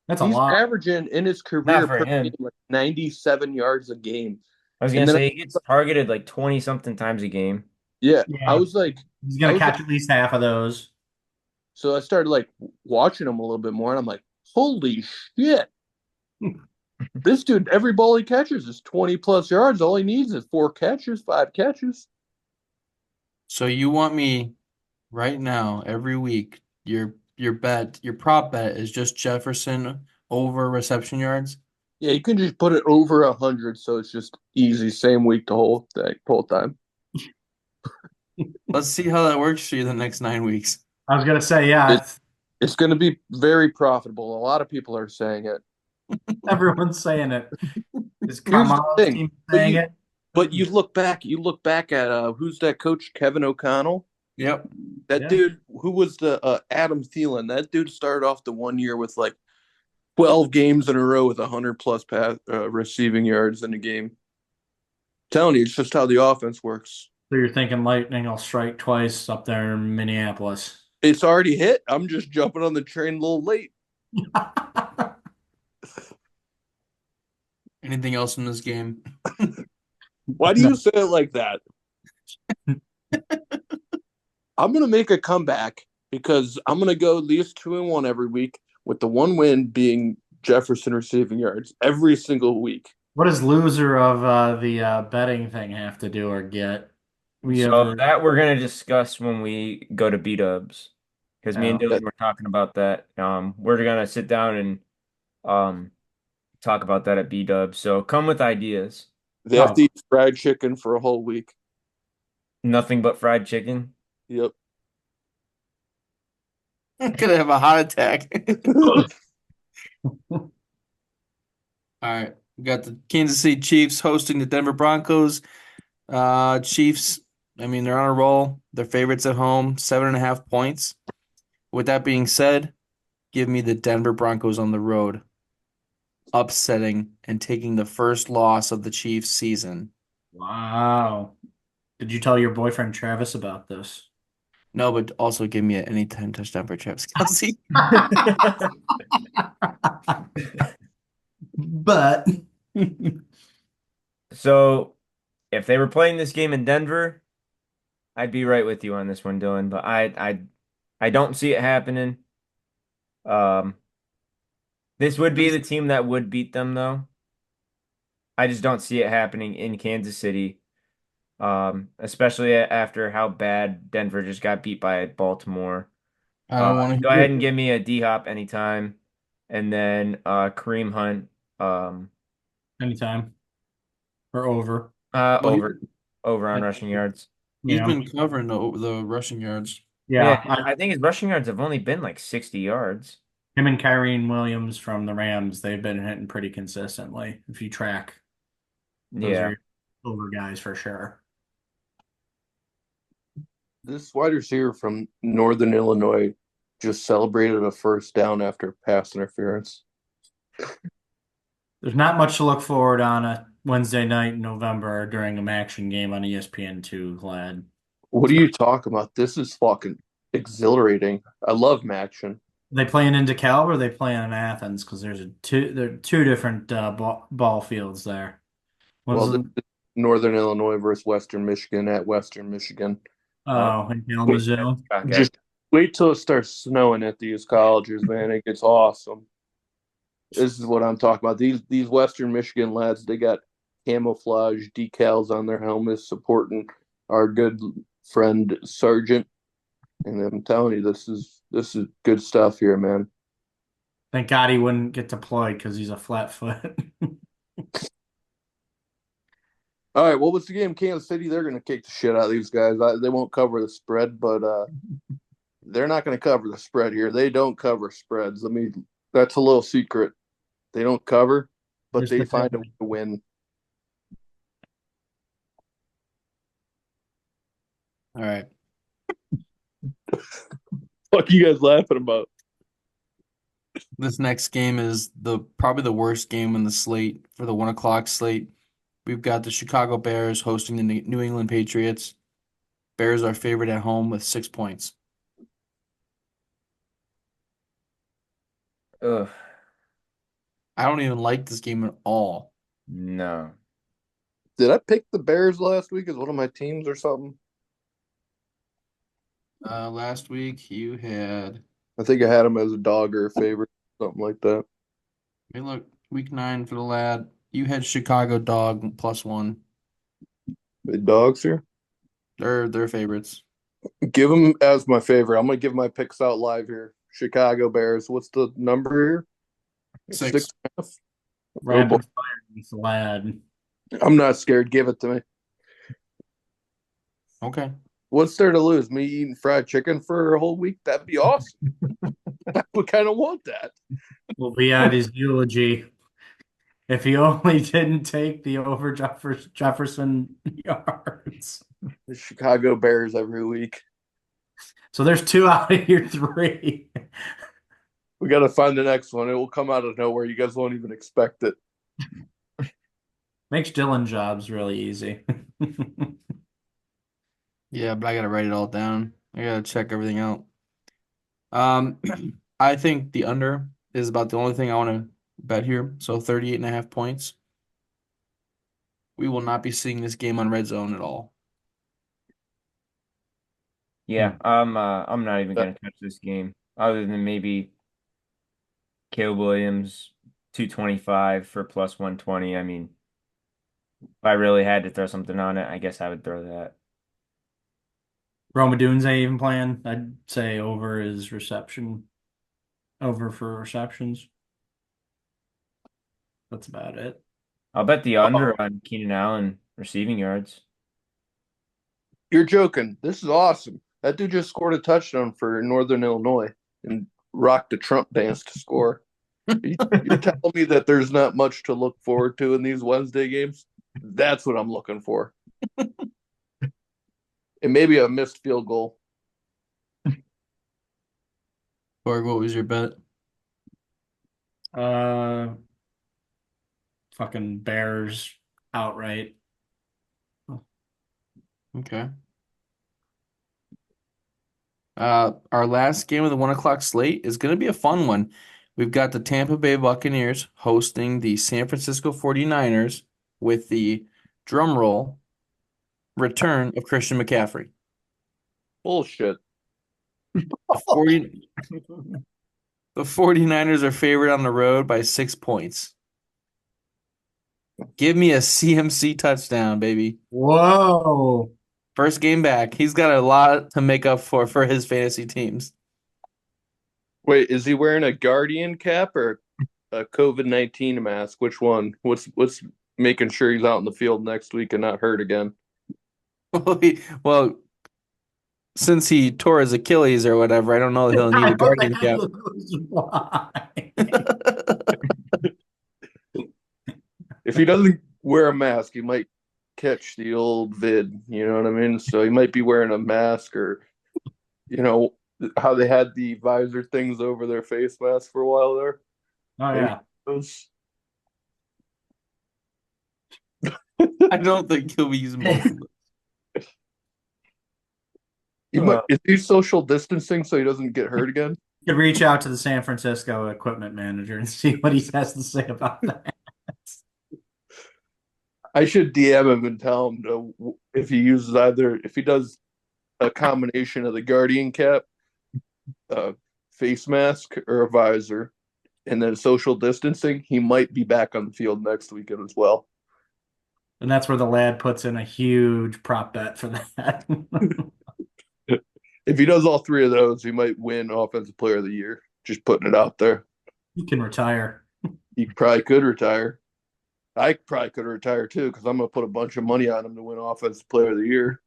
that's a he's lot. averaging in his Not career for per him. game like 97 yards a game. I was And gonna then say he gets targeted like 20 something times a game. I Yeah. was like, He's I gonna was catch at least half of those. so I started like watching him a little bit more, and I'm like, holy shit. This dude, every ball he catches is 20 plus yards. All he needs is 4 catches, 5 catches. So you want me right now every week? Your prop bet is just Jefferson over reception yards. Yeah, you can just put it over 100, so it's just easy. Same week the whole time. Let's see how that works for you the next 9 weeks. I was gonna say, yeah, It's going to be very profitable. A lot of people are saying it. everyone's saying it. Is Here's the Kamala's thing, team but saying you it? but you look back at who's that coach, Kevin O'Connell? Yep. That Yeah. dude who was the Adam Thielen. That dude started off the one year with like 12 games in a row with 100 plus receiving yards in a game. Telling you, it's just how the offense works. So you're thinking lightning will strike twice up there in Minneapolis. It's already hit. I'm just jumping on the train a little late. Anything else in this game? Why do you say it like that? I'm gonna make a comeback because I'm gonna go at least 2-1 every week, with the one win being Jefferson receiving yards every single week. What does loser of the betting thing have to do or get? So that we're gonna discuss when we go to B-Dubs. Because me and Oh. Dylan were talking about that. We're gonna sit down and talk about that at B-Dubs. So come with ideas. They have to eat fried chicken for a whole week. Nothing but fried chicken. Yep. Gonna have a heart attack. All right. We got the Kansas City Chiefs hosting the Denver Broncos. Chiefs, I mean, they're on a roll. They're favorites at home, 7.5 points. With that being said, give me the Denver Broncos on the road, upsetting and taking the first loss of the Chiefs season. Wow. Did you tell your boyfriend Travis about this? No, but also give me an anytime touchdown for Travis Kelce. But So if they were playing this game in Denver, I'd be right with you on this one, Dylan. But I don't see it happening. Um, this would be the team that would beat them, though. I just don't see it happening in Kansas City. Especially after how bad Denver just got beat by Baltimore. I don't want to Go hear ahead it. and give me a D-Hop anytime, and then Kareem Hunt, anytime or over. over on rushing yards. He's Yeah. been covering the rushing yards. Yeah. I think his rushing yards have only been like 60 yards. Him and Kyrene Williams from the Rams, they've been hitting pretty consistently. If you track, those Yeah. are your over guys for sure. This wide receiver from Northern Illinois just celebrated a first down after pass interference. There's not much to look forward on a Wednesday night in November during an action game on ESPN2, Glad. What are you talking about? This is fucking exhilarating. I love Maction. They playing in DeKalb or they playing in Athens? Because there are two different ball fields there. Well, this is Northern Illinois versus Western Michigan at Western Michigan. In Kalamazoo. Just wait till it starts snowing at these colleges, man. It gets awesome. This is what I'm talking about. These Western Michigan lads, they got camouflage decals on their helmets supporting our good friend Sargent. And I'm telling you, this is good stuff here, man. Thank God he wouldn't get deployed because he's a flat foot. All right, what was the game? Kansas City, they're going to kick the shit out of these guys. They won't cover the spread, but they're not going to cover the spread here. They don't cover spreads. That's a little secret. They don't cover, but they find a way to win. All right. What are you guys laughing about? This next game is probably the worst game in the slate for the 1 o'clock slate. We've got the Chicago Bears hosting the New England Patriots. Bears are favored at home with 6 points. Ugh. I don't even like this game at all. No. Did I pick the Bears last week as one of my teams or something? Last week you had, I think I had them as a dog or a favorite, something like that. hey, look, week 9 for the lad. You had Chicago dog +1. The dogs here? They're favorites. Give them as my favorite. I'm going to give my picks out live here. Chicago Bears. What's the number here? 6. 6.5. Rapid fire with the lad. I'm not scared. Give it to me. Okay. What's there to lose? Me eating fried chicken for a whole week? That'd be awesome. I would kind of want that. Will be at his eulogy. If he only didn't take the over Jefferson yards. The Chicago Bears every week. So there's 2 out of your 3. We got to find the next one. It will come out of nowhere. You guys won't even expect it. Makes Dylan jobs really easy. Yeah, but I gotta write it all down. I gotta check everything out. I think the under is about the only thing I want to bet here. So 38.5 points. We will not be seeing this game on Red Zone at all. Yeah, I'm not even gonna touch this game other than maybe Caleb Williams 225 for +120. I mean, if I really had to throw something on it, I guess I would throw that. Roma Dunes ain't even playing. I'd say over for receptions. That's about it. I'll bet the under on Keenan Allen receiving yards. You're joking. This is awesome. That dude just scored a touchdown for Northern Illinois and rocked the Trump dance to score. You're telling me that there's not much to look forward to in these Wednesday games? That's what I'm looking for. And maybe a missed field goal. Borg, what was your bet? Fucking Bears outright. Okay. Our last game of the 1 o'clock slate is going to be a fun one. We've got the Tampa Bay Buccaneers hosting the San Francisco 49ers with the drum roll return of Christian McCaffrey. Bullshit. The 49ers are favored on the road by 6 points. Give me a CMC touchdown, baby. Whoa. First game back. He's got a lot to make up for his fantasy teams. Wait, is he wearing a Guardian cap or a COVID-19 mask? Which one? What's making sure he's out in the field next week and not hurt again? Well, since he tore his Achilles or whatever, I don't know that he'll need a Guardian cap. Why? If he doesn't wear a mask, he might catch the old vid. You know what I mean? So he might be wearing a mask, or how they had the visor things over their face mask for a while there. Oh Maybe yeah. those. I don't think he'll be using both of them. Is he social distancing so he doesn't get hurt again? You could reach out to the San Francisco equipment manager and see what he has to say about that. I should DM him and tell him if he does a combination of the Guardian cap, face mask, or a visor, and then social distancing, he might be back on the field next weekend as well. And that's where the lad puts in a huge prop bet for that. If he does all three of those, he might win Offensive Player of the Year. Just putting it out there. He can retire. He probably could retire. I probably could retire too, because I'm going to put a bunch of money on him to win Offensive Player of the Year.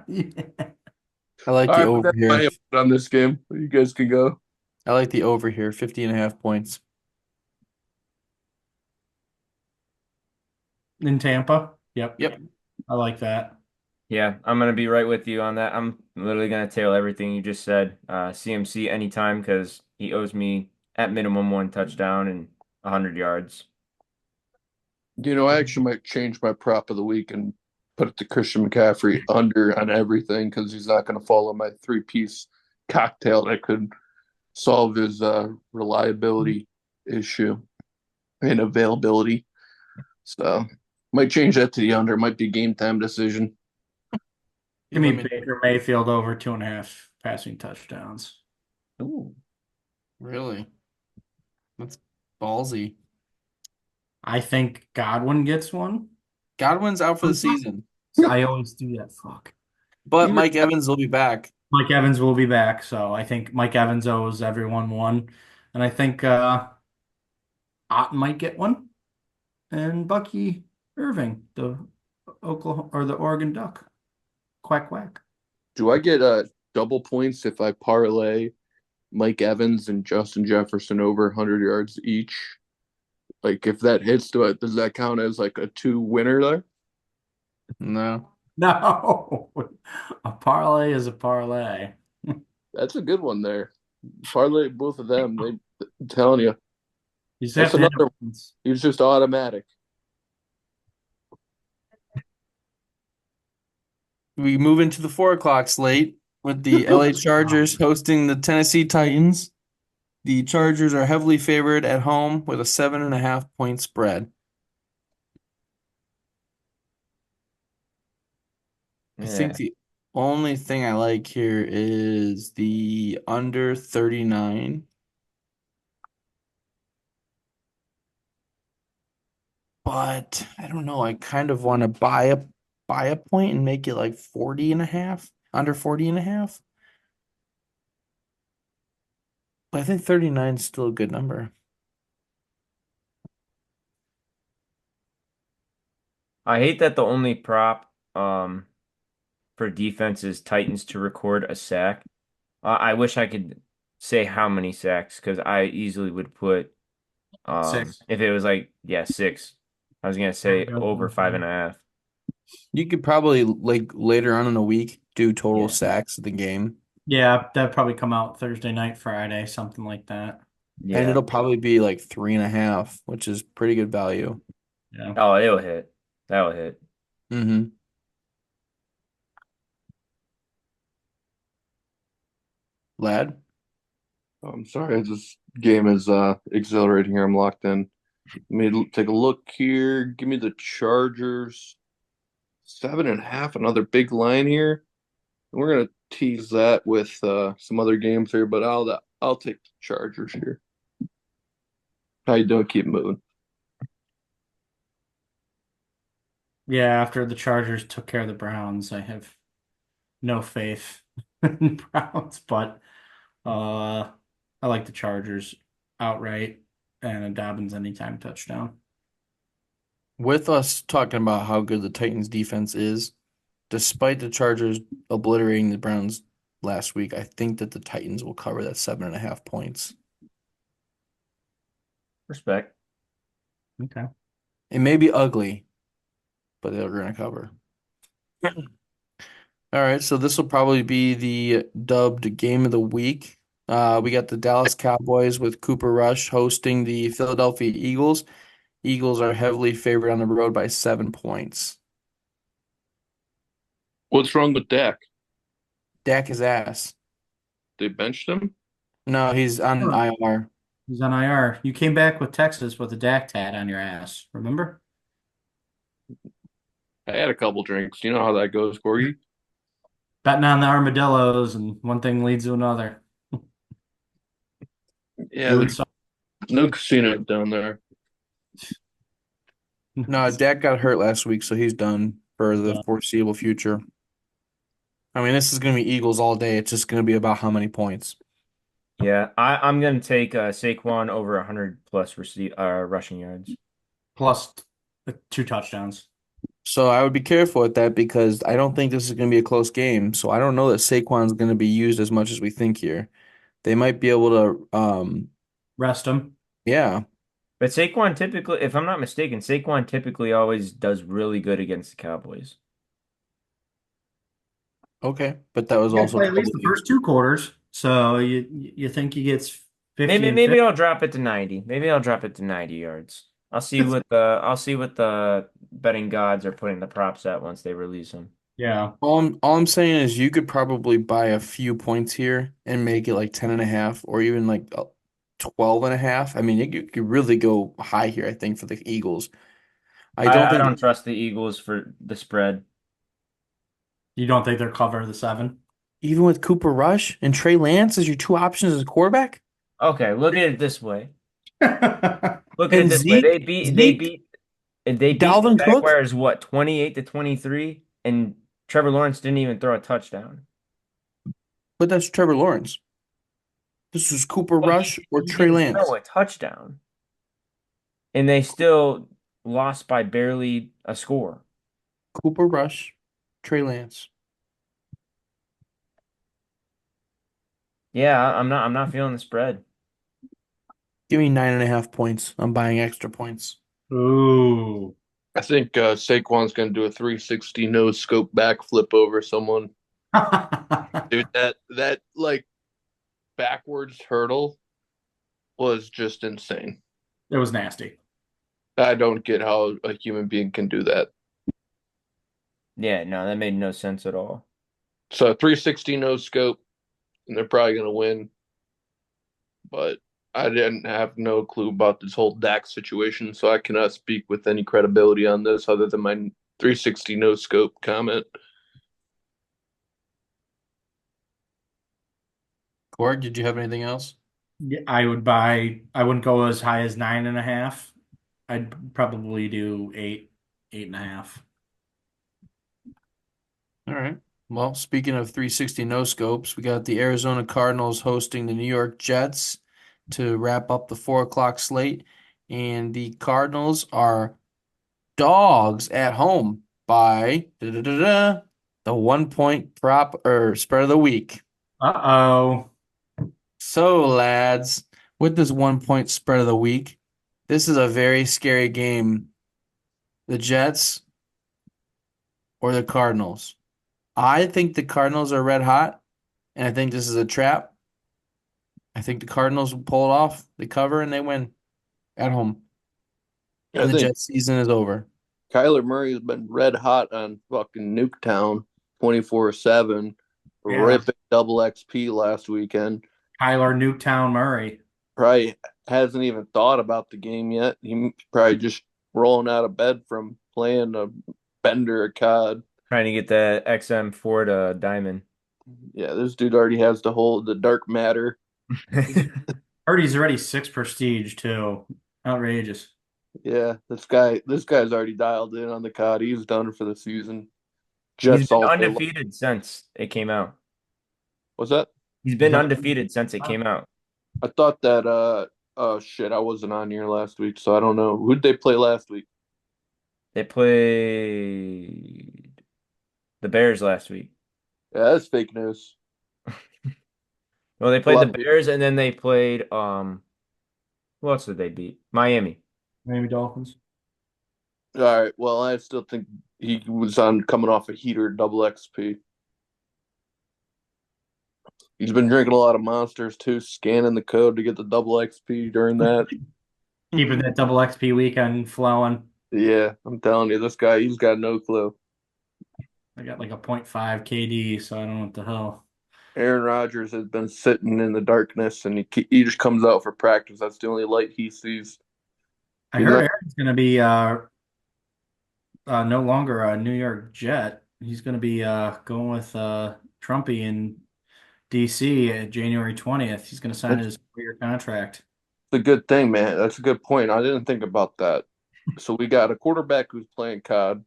Yeah. I like All the right, over that's my here. input on this game. You guys can go. I like the over here, 50.5 points. In Tampa? Yep. Yep. I like that. Yeah, I'm gonna be right with you on that. I'm literally gonna tail everything you just said. CMC anytime because he owes me at minimum 1 touchdown and 100 yards. I actually might change my prop of the week and put it to Christian McCaffrey under on everything, because he's not going to follow my three-piece cocktail that could solve his reliability issue and availability. So might change that to the under. Might be a game time decision. Give me Baker Mayfield over 2.5 passing touchdowns. Ooh, really? That's ballsy. I think Godwin gets one. Godwin's out for the season, I always do that. Fuck. but Mike Evans will be back. Mike Evans will be back, so I think Mike Evans owes everyone one. And I think Ott might get one. And Bucky Irving, the Oklahoma or the Oregon Duck. Quack quack. Do I get double points if I parlay Mike Evans and Justin Jefferson over 100 yards each? Like, if that hits, does that count as like a 2 winner there? No. No. A parlay is a parlay. That's a good one there. Parlay both of them. I'm telling you, You just have that's to hit another it once. he's just automatic. We move into the 4 o'clock slate with the LA Chargers hosting the Tennessee Titans. The Chargers are heavily favored at home with a 7.5 point spread. I think the only thing I like here is the under 39. But I don't know. I kind of want to buy a point and make it like 40.5, under 40.5. But I think 39 is still a good number. I hate that the only prop for defense is Titans to record a sack. I wish I could say how many sacks because I easily would put 6. if it was like 6. I was gonna say over 5.5. You could probably like later on in the week do total Yeah. sacks of the game. Yeah, that'd probably come out Thursday night, Friday, something like that. Yeah. And it'll probably be like 3.5, which is pretty good value. Yeah. Oh, it'll hit. That'll hit. Mm-hmm. Lad? I'm sorry, this game is exhilarating here. I'm locked in. Let me take a look here. Give me the Chargers. 7.5, another big line here. And we're gonna tease that with some other games here, but I'll take the Chargers here. How you doing? Keep moving. Yeah, after the Chargers took care of the Browns, I have no faith in Browns, but I like the Chargers outright and a Dobbins anytime touchdown. With us talking about how good the Titans defense is, despite the Chargers obliterating the Browns last week, I think that the Titans will cover that 7.5 points. Respect. Okay. It may be ugly, but they're going to cover. All right, so this will probably be the dubbed game of the week. We got the Dallas Cowboys with Cooper Rush hosting the Philadelphia Eagles. Eagles are heavily favored on the road by 7 points. What's wrong with Dak? Dak is ass. They benched him? No, he's on Huh. IR. He's on IR. You came back with Texas with a DAC tat on your ass. Remember? I had a couple drinks. You know how that goes, Corgy. Betting on the armadillos, and one thing leads to another. Yeah, Doing there's no casino down there. No, Dak got hurt last week, so he's done for the Yeah. foreseeable future. I mean, this is going to be Eagles all day. It's just going to be about how many points. Yeah, I'm gonna take Saquon over 100 plus rushing yards. Plus 2 touchdowns. So I would be careful with that because I don't think this is going to be a close game. So I don't know that Saquon's going to be used as much as we think here. They might be able to, Rest him. yeah, But Saquon typically, if I'm not mistaken, Saquon typically always does really good against the Cowboys. okay. But that was He's gonna also play at least the probably first 2 quarters. So you think he gets 50 Maybe and maybe 50? I'll drop it to 90. Maybe I'll drop it to 90 yards. I'll see what the betting gods are putting the props at once they release them. Yeah. all I'm saying is you could probably buy a few points here and make it like 10 and a half or even like 12 and a half. I mean, you could really go high here, I think, for the Eagles. I don't I think don't trust the Eagles for the spread. You don't think they're cover the 7? even with Cooper Rush and Trey Lance as your two options as a quarterback Okay, look at it this way. Yeah. Look at it and this way. Zeke, They beat the Dalvin Cook, Jaguars what 28 to 23 and Trevor Lawrence didn't even throw a touchdown. but that's Trevor Lawrence. This was Cooper Well, Rush or he Trey didn't Lance. throw a touchdown. And they still lost by barely a score. Cooper Rush, Trey Lance. Yeah, I'm not feeling the spread. Give me 9.5 points. I'm buying extra points. Ooh. I think Saquon's going to do a 360 no scope backflip over someone. Dude, that like backwards hurdle was just insane. It was nasty. I don't get how a human being can do that. Yeah, no, that made no sense at all. So 360 no scope, and they're probably going to win. But I didn't have no clue about this whole Dak situation, so I cannot speak with any credibility on this other than my 360 no scope comment. Cord, did you have anything else? Yeah, I wouldn't go as high as 9.5. I'd probably do 8, 8.5. All right. Well, speaking of 360 no scopes, we got the Arizona Cardinals hosting the New York Jets to wrap up the 4 o'clock slate. And the Cardinals are dogs at home by the 1 point prop or spread of the week. Uh-oh. So, lads, with this 1 point spread of the week, this is a very scary game. The Jets or the Cardinals. I think the Cardinals are red hot, and I think this is a trap. I think the Cardinals will pull it off. They cover and they win at home. I And the think Jets season is over. Kyler Murray has been red hot on fucking Nuketown 24/7, Yeah. ripping double XP last weekend. Kyler Newtown Murray. Probably hasn't even thought about the game yet. He probably just rolling out of bed from playing a Bender a COD. Trying to get the XM Ford Diamond. Yeah, this dude already has the dark matter. Heard he's already 6 prestige too. Outrageous. Yeah, this guy's already dialed in on the COD. He's done for the season. He's Jets been also. undefeated since it came out. What's that? He's been undefeated since it came out. I thought that oh shit, I wasn't on here last week, so I don't know. Who'd they play last week? They played the Bears last week. Yeah, that's fake news. Well, they played the Lot of- Bears and then they played who else did they beat? Miami. Miami Dolphins. All right. Well, I still think he was on coming off a heater double XP. He's been drinking a lot of monsters too, scanning the code to get the double XP during that. Keeping that double XP weekend flowing. Yeah, I'm telling you, this guy, he's got no clue. I got like a .5 KD, so I don't know what the hell. Aaron Rodgers has been sitting in the darkness, and he just comes out for practice. That's the only light he sees. I He's heard not Aaron's going to be no longer a New York Jet. He's going to be going with Trumpy in DC at January 20th. He's going to sign That's his 4-year contract. a good thing, man. That's a good point. I didn't think about that. So we got a quarterback who's playing COD,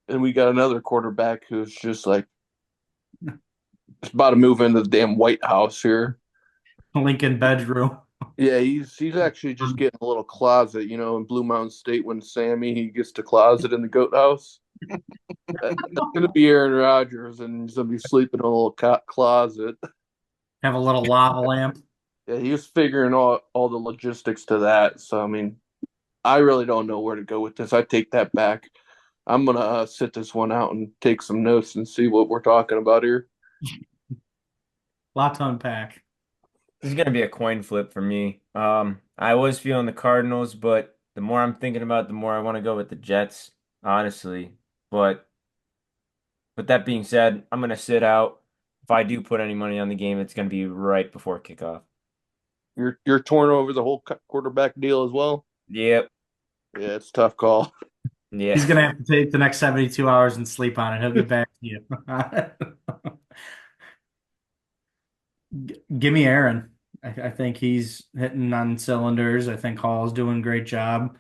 and we got another quarterback who's just like about to move into the damn White House here. Lincoln bedroom. Yeah, he's actually just getting a little closet, in Blue Mountain State when Sammy he gets to closet in the goat house. That's gonna be Aaron Rodgers, and he's gonna be sleeping in a little closet. Have a little lava lamp. Yeah, he was figuring all the logistics to that. So I mean, I really don't know where to go with this. I take that back. I'm gonna sit this one out and take some notes and see what we're talking about here. Lot to unpack. This is gonna be a coin flip for me. I was feeling the Cardinals, but the more I'm thinking about it, the more I want to go with the Jets, honestly. But with that being said, I'm gonna sit out. If I do put any money on the game, it's gonna be right before kickoff. You're torn over the whole quarterback deal as well. Yep. Yeah, it's a tough call. Yeah. He's going to have to take the next 72 hours and sleep on it. He'll get back to you. Give me Aaron. I think he's hitting on cylinders. I think Hall's doing a great job.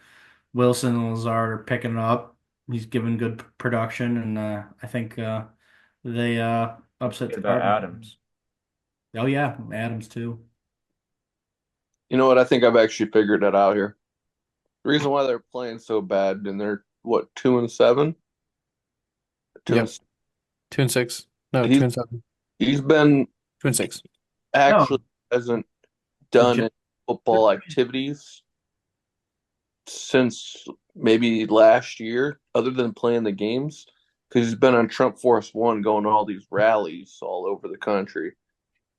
Wilson and Lazard are picking up. He's giving good production, and I think they upset What the about Cardinals. Adams? Oh yeah, Adams too. You know what? I think I've actually figured it out here. The reason why they're playing so bad, and they're what 2-7. Yep. 2-6. No, He's 2-7. he's been 2-6. actually hasn't done Jet- any football activities since maybe last year, other than playing the games, because he's been on Trump Force One, going to all these rallies all over the country.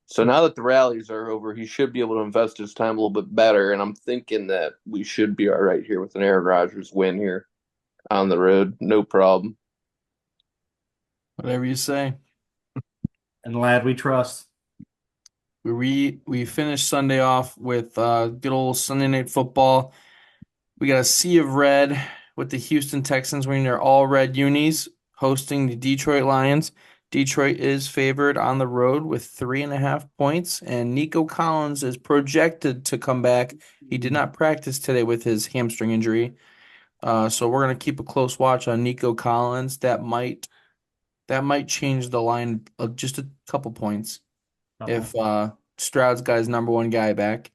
So now that the rallies are over, he should be able to invest his time a little bit better. And I'm thinking that we should be all right here with an Aaron Rodgers win here on the road. No problem. Whatever you say. And lad, we trust. We finished Sunday off with good old Sunday Night Football. We got a sea of red with the Houston Texans wearing their all red unis, hosting the Detroit Lions. Detroit is favored on the road with 3.5 points, and Nico Collins is projected to come back. He did not practice today with his hamstring injury, so we're going to keep a close watch on Nico Collins. That might change the line of just a couple points if Stroud's got his number one guy back.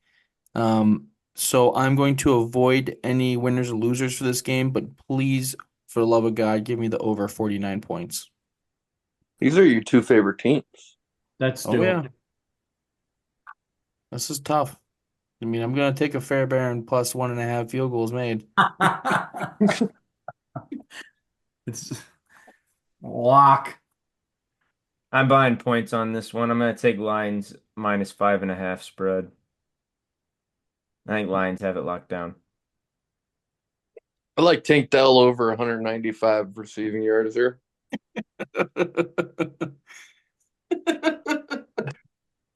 So I'm going to avoid any winners or losers for this game, but please, for the love of God, give me the over 49 points. These are your two favorite teams. That's Oh, yeah. This is tough. I mean, I'm going to take a Fairbairn plus 1.5 field goals made. It's lock. I'm buying points on this one. I'm gonna take Lions minus 5.5 spread. I think Lions have it locked down. I like Tank Dell over 195 receiving yards here.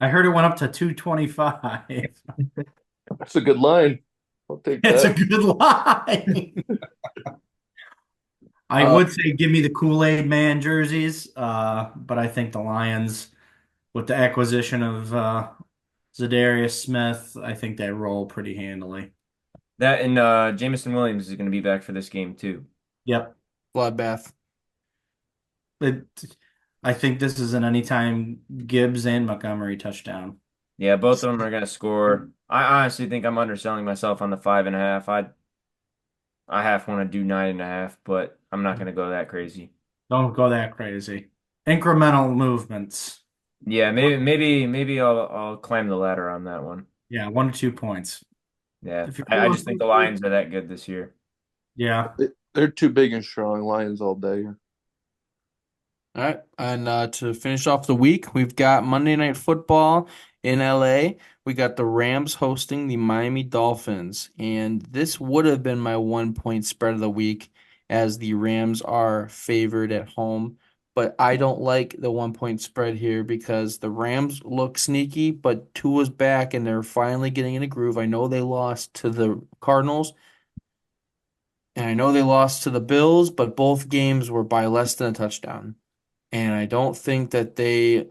I heard it went up to 225. That's a good line. I'll take It's a that. good line. I would say give me the Kool-Aid Man jerseys, but I think the Lions, with the acquisition of Zadarius Smith, I think they roll pretty handily. That and Jameson Williams is gonna be back for this game too. Yep. Bloodbath. I think this is an anytime Gibbs and Montgomery touchdown. Yeah, both of them are gonna score. I honestly think I'm underselling myself on the 5.5. I half want to do 9.5, but I'm not gonna go that crazy. Don't go that crazy. Incremental movements. Yeah, maybe I'll climb the ladder on that one. Yeah, 1 to 2 points. Yeah, If you're I feeling just think the free- Lions are that good this year. Yeah. They're too big and strong. Lions all day. All right, and to finish off the week, we've got Monday Night Football in LA. We got the Rams hosting the Miami Dolphins, and this would have been my 1 point spread of the week as the Rams are favored at home. But I don't like the 1 point spread here because the Rams look sneaky, but Tua's back and they're finally getting in a groove. I know they lost to the Cardinals, and I know they lost to the Bills, but both games were by less than a touchdown. And I don't think that they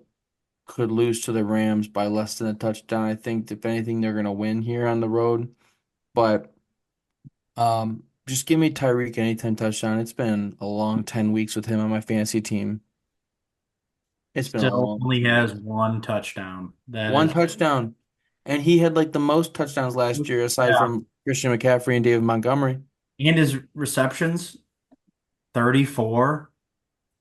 could lose to the Rams by less than a touchdown. I think if anything, they're gonna win here on the road. But just give me Tyreek anytime touchdown. It's been a long 10 weeks with him on my fantasy team. It's been a Still long only 10 has weeks. one touchdown. That One is, touchdown. And he had like the most touchdowns last year aside yeah. from Christian McCaffrey and David Montgomery. And his receptions, 34.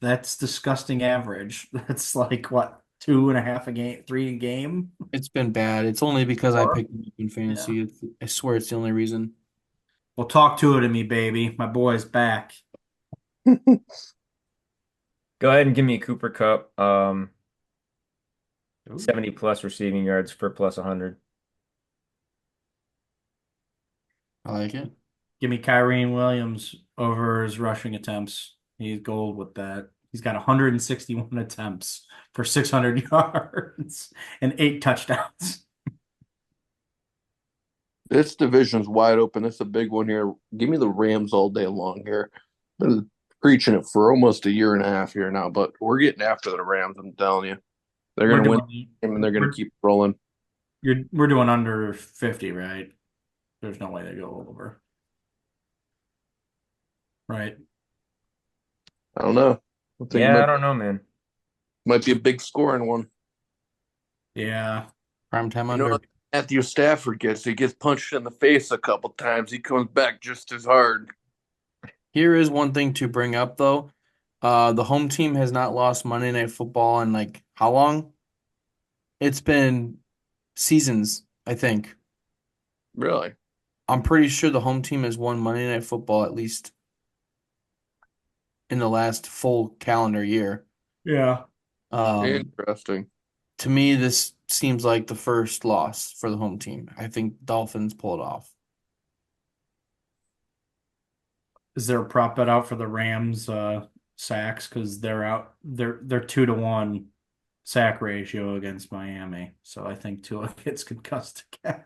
That's disgusting average. That's like what, 2.5 a game, 3 a game? It's been bad. It's only because I Four? picked him up in Yeah. fantasy. I swear it's the only reason. Well, talk to it to me, baby. My boy's back. Go ahead and give me Cooper Cup. Ooh. 70 plus receiving yards for plus 100. I like it. Give me Kyrie Williams over his rushing attempts. He's gold with that. He's got 161 attempts for 600 yards and 8 touchdowns. This division's wide open. It's a big one here. Give me the Rams all day long here. Been preaching it for almost a year and a half here now, but we're getting after the Rams. I'm telling you, they're We're going to win doing the game and they're going we're, to keep rolling. we're doing under 50, right? There's no way they go over. Right. I don't know. I think it Yeah, I might, don't know, man. might be a big scoring one. Yeah. Primetime You know under. what Matthew Stafford gets? He gets punched in the face a couple times. He comes back just as hard. Here is one thing to bring up though. The home team has not lost Monday Night Football in like how long? It's been seasons, I think. Really I'm pretty sure the home team has won Monday Night Football at least in the last full calendar year. Yeah. interesting. To me, this seems like the first loss for the home team. I think Dolphins pull it off. Is there a prop bet out for the Rams sacks? Because they're out. They're 2-1 sack ratio against Miami. So I think Tua gets concussed again.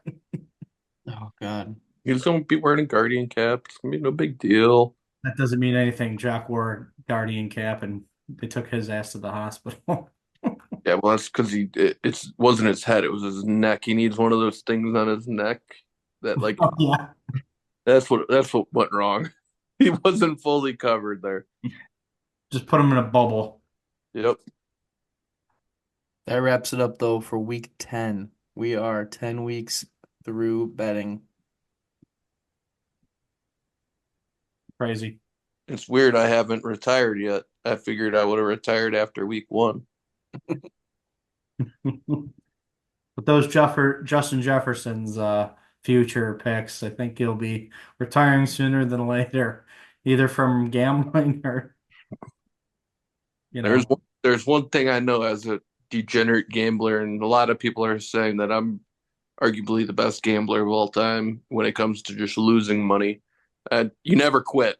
Oh God. He's going to be wearing a Guardian cap. It's going to be no big deal. That doesn't mean anything. Jack wore guardian cap and they took his ass to the hospital. Yeah, well, that's because it wasn't his head; it was his neck. He needs one of those things on his neck that, like, Oh, yeah. that's what went wrong. He wasn't fully covered there. Just put him in a bubble. Yep. That wraps it up though for week 10. We are 10 weeks through betting. Crazy. It's weird. I haven't retired yet. I figured I would have retired after week 1. With those Justin Jefferson's future picks, I think he'll be retiring sooner than later, either from gambling or There's one thing I know as a degenerate gambler, and a lot of people are saying that I'm arguably the best gambler of all time when it comes to just losing money. You never quit.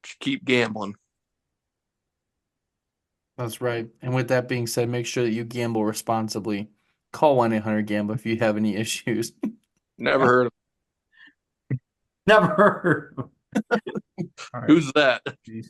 Just keep gambling. That's right. And with that being said, make sure that you gamble responsibly. Call 1-800-GAMBLE if you have any issues. Never heard of Never heard. All right. Who's that? Jeez.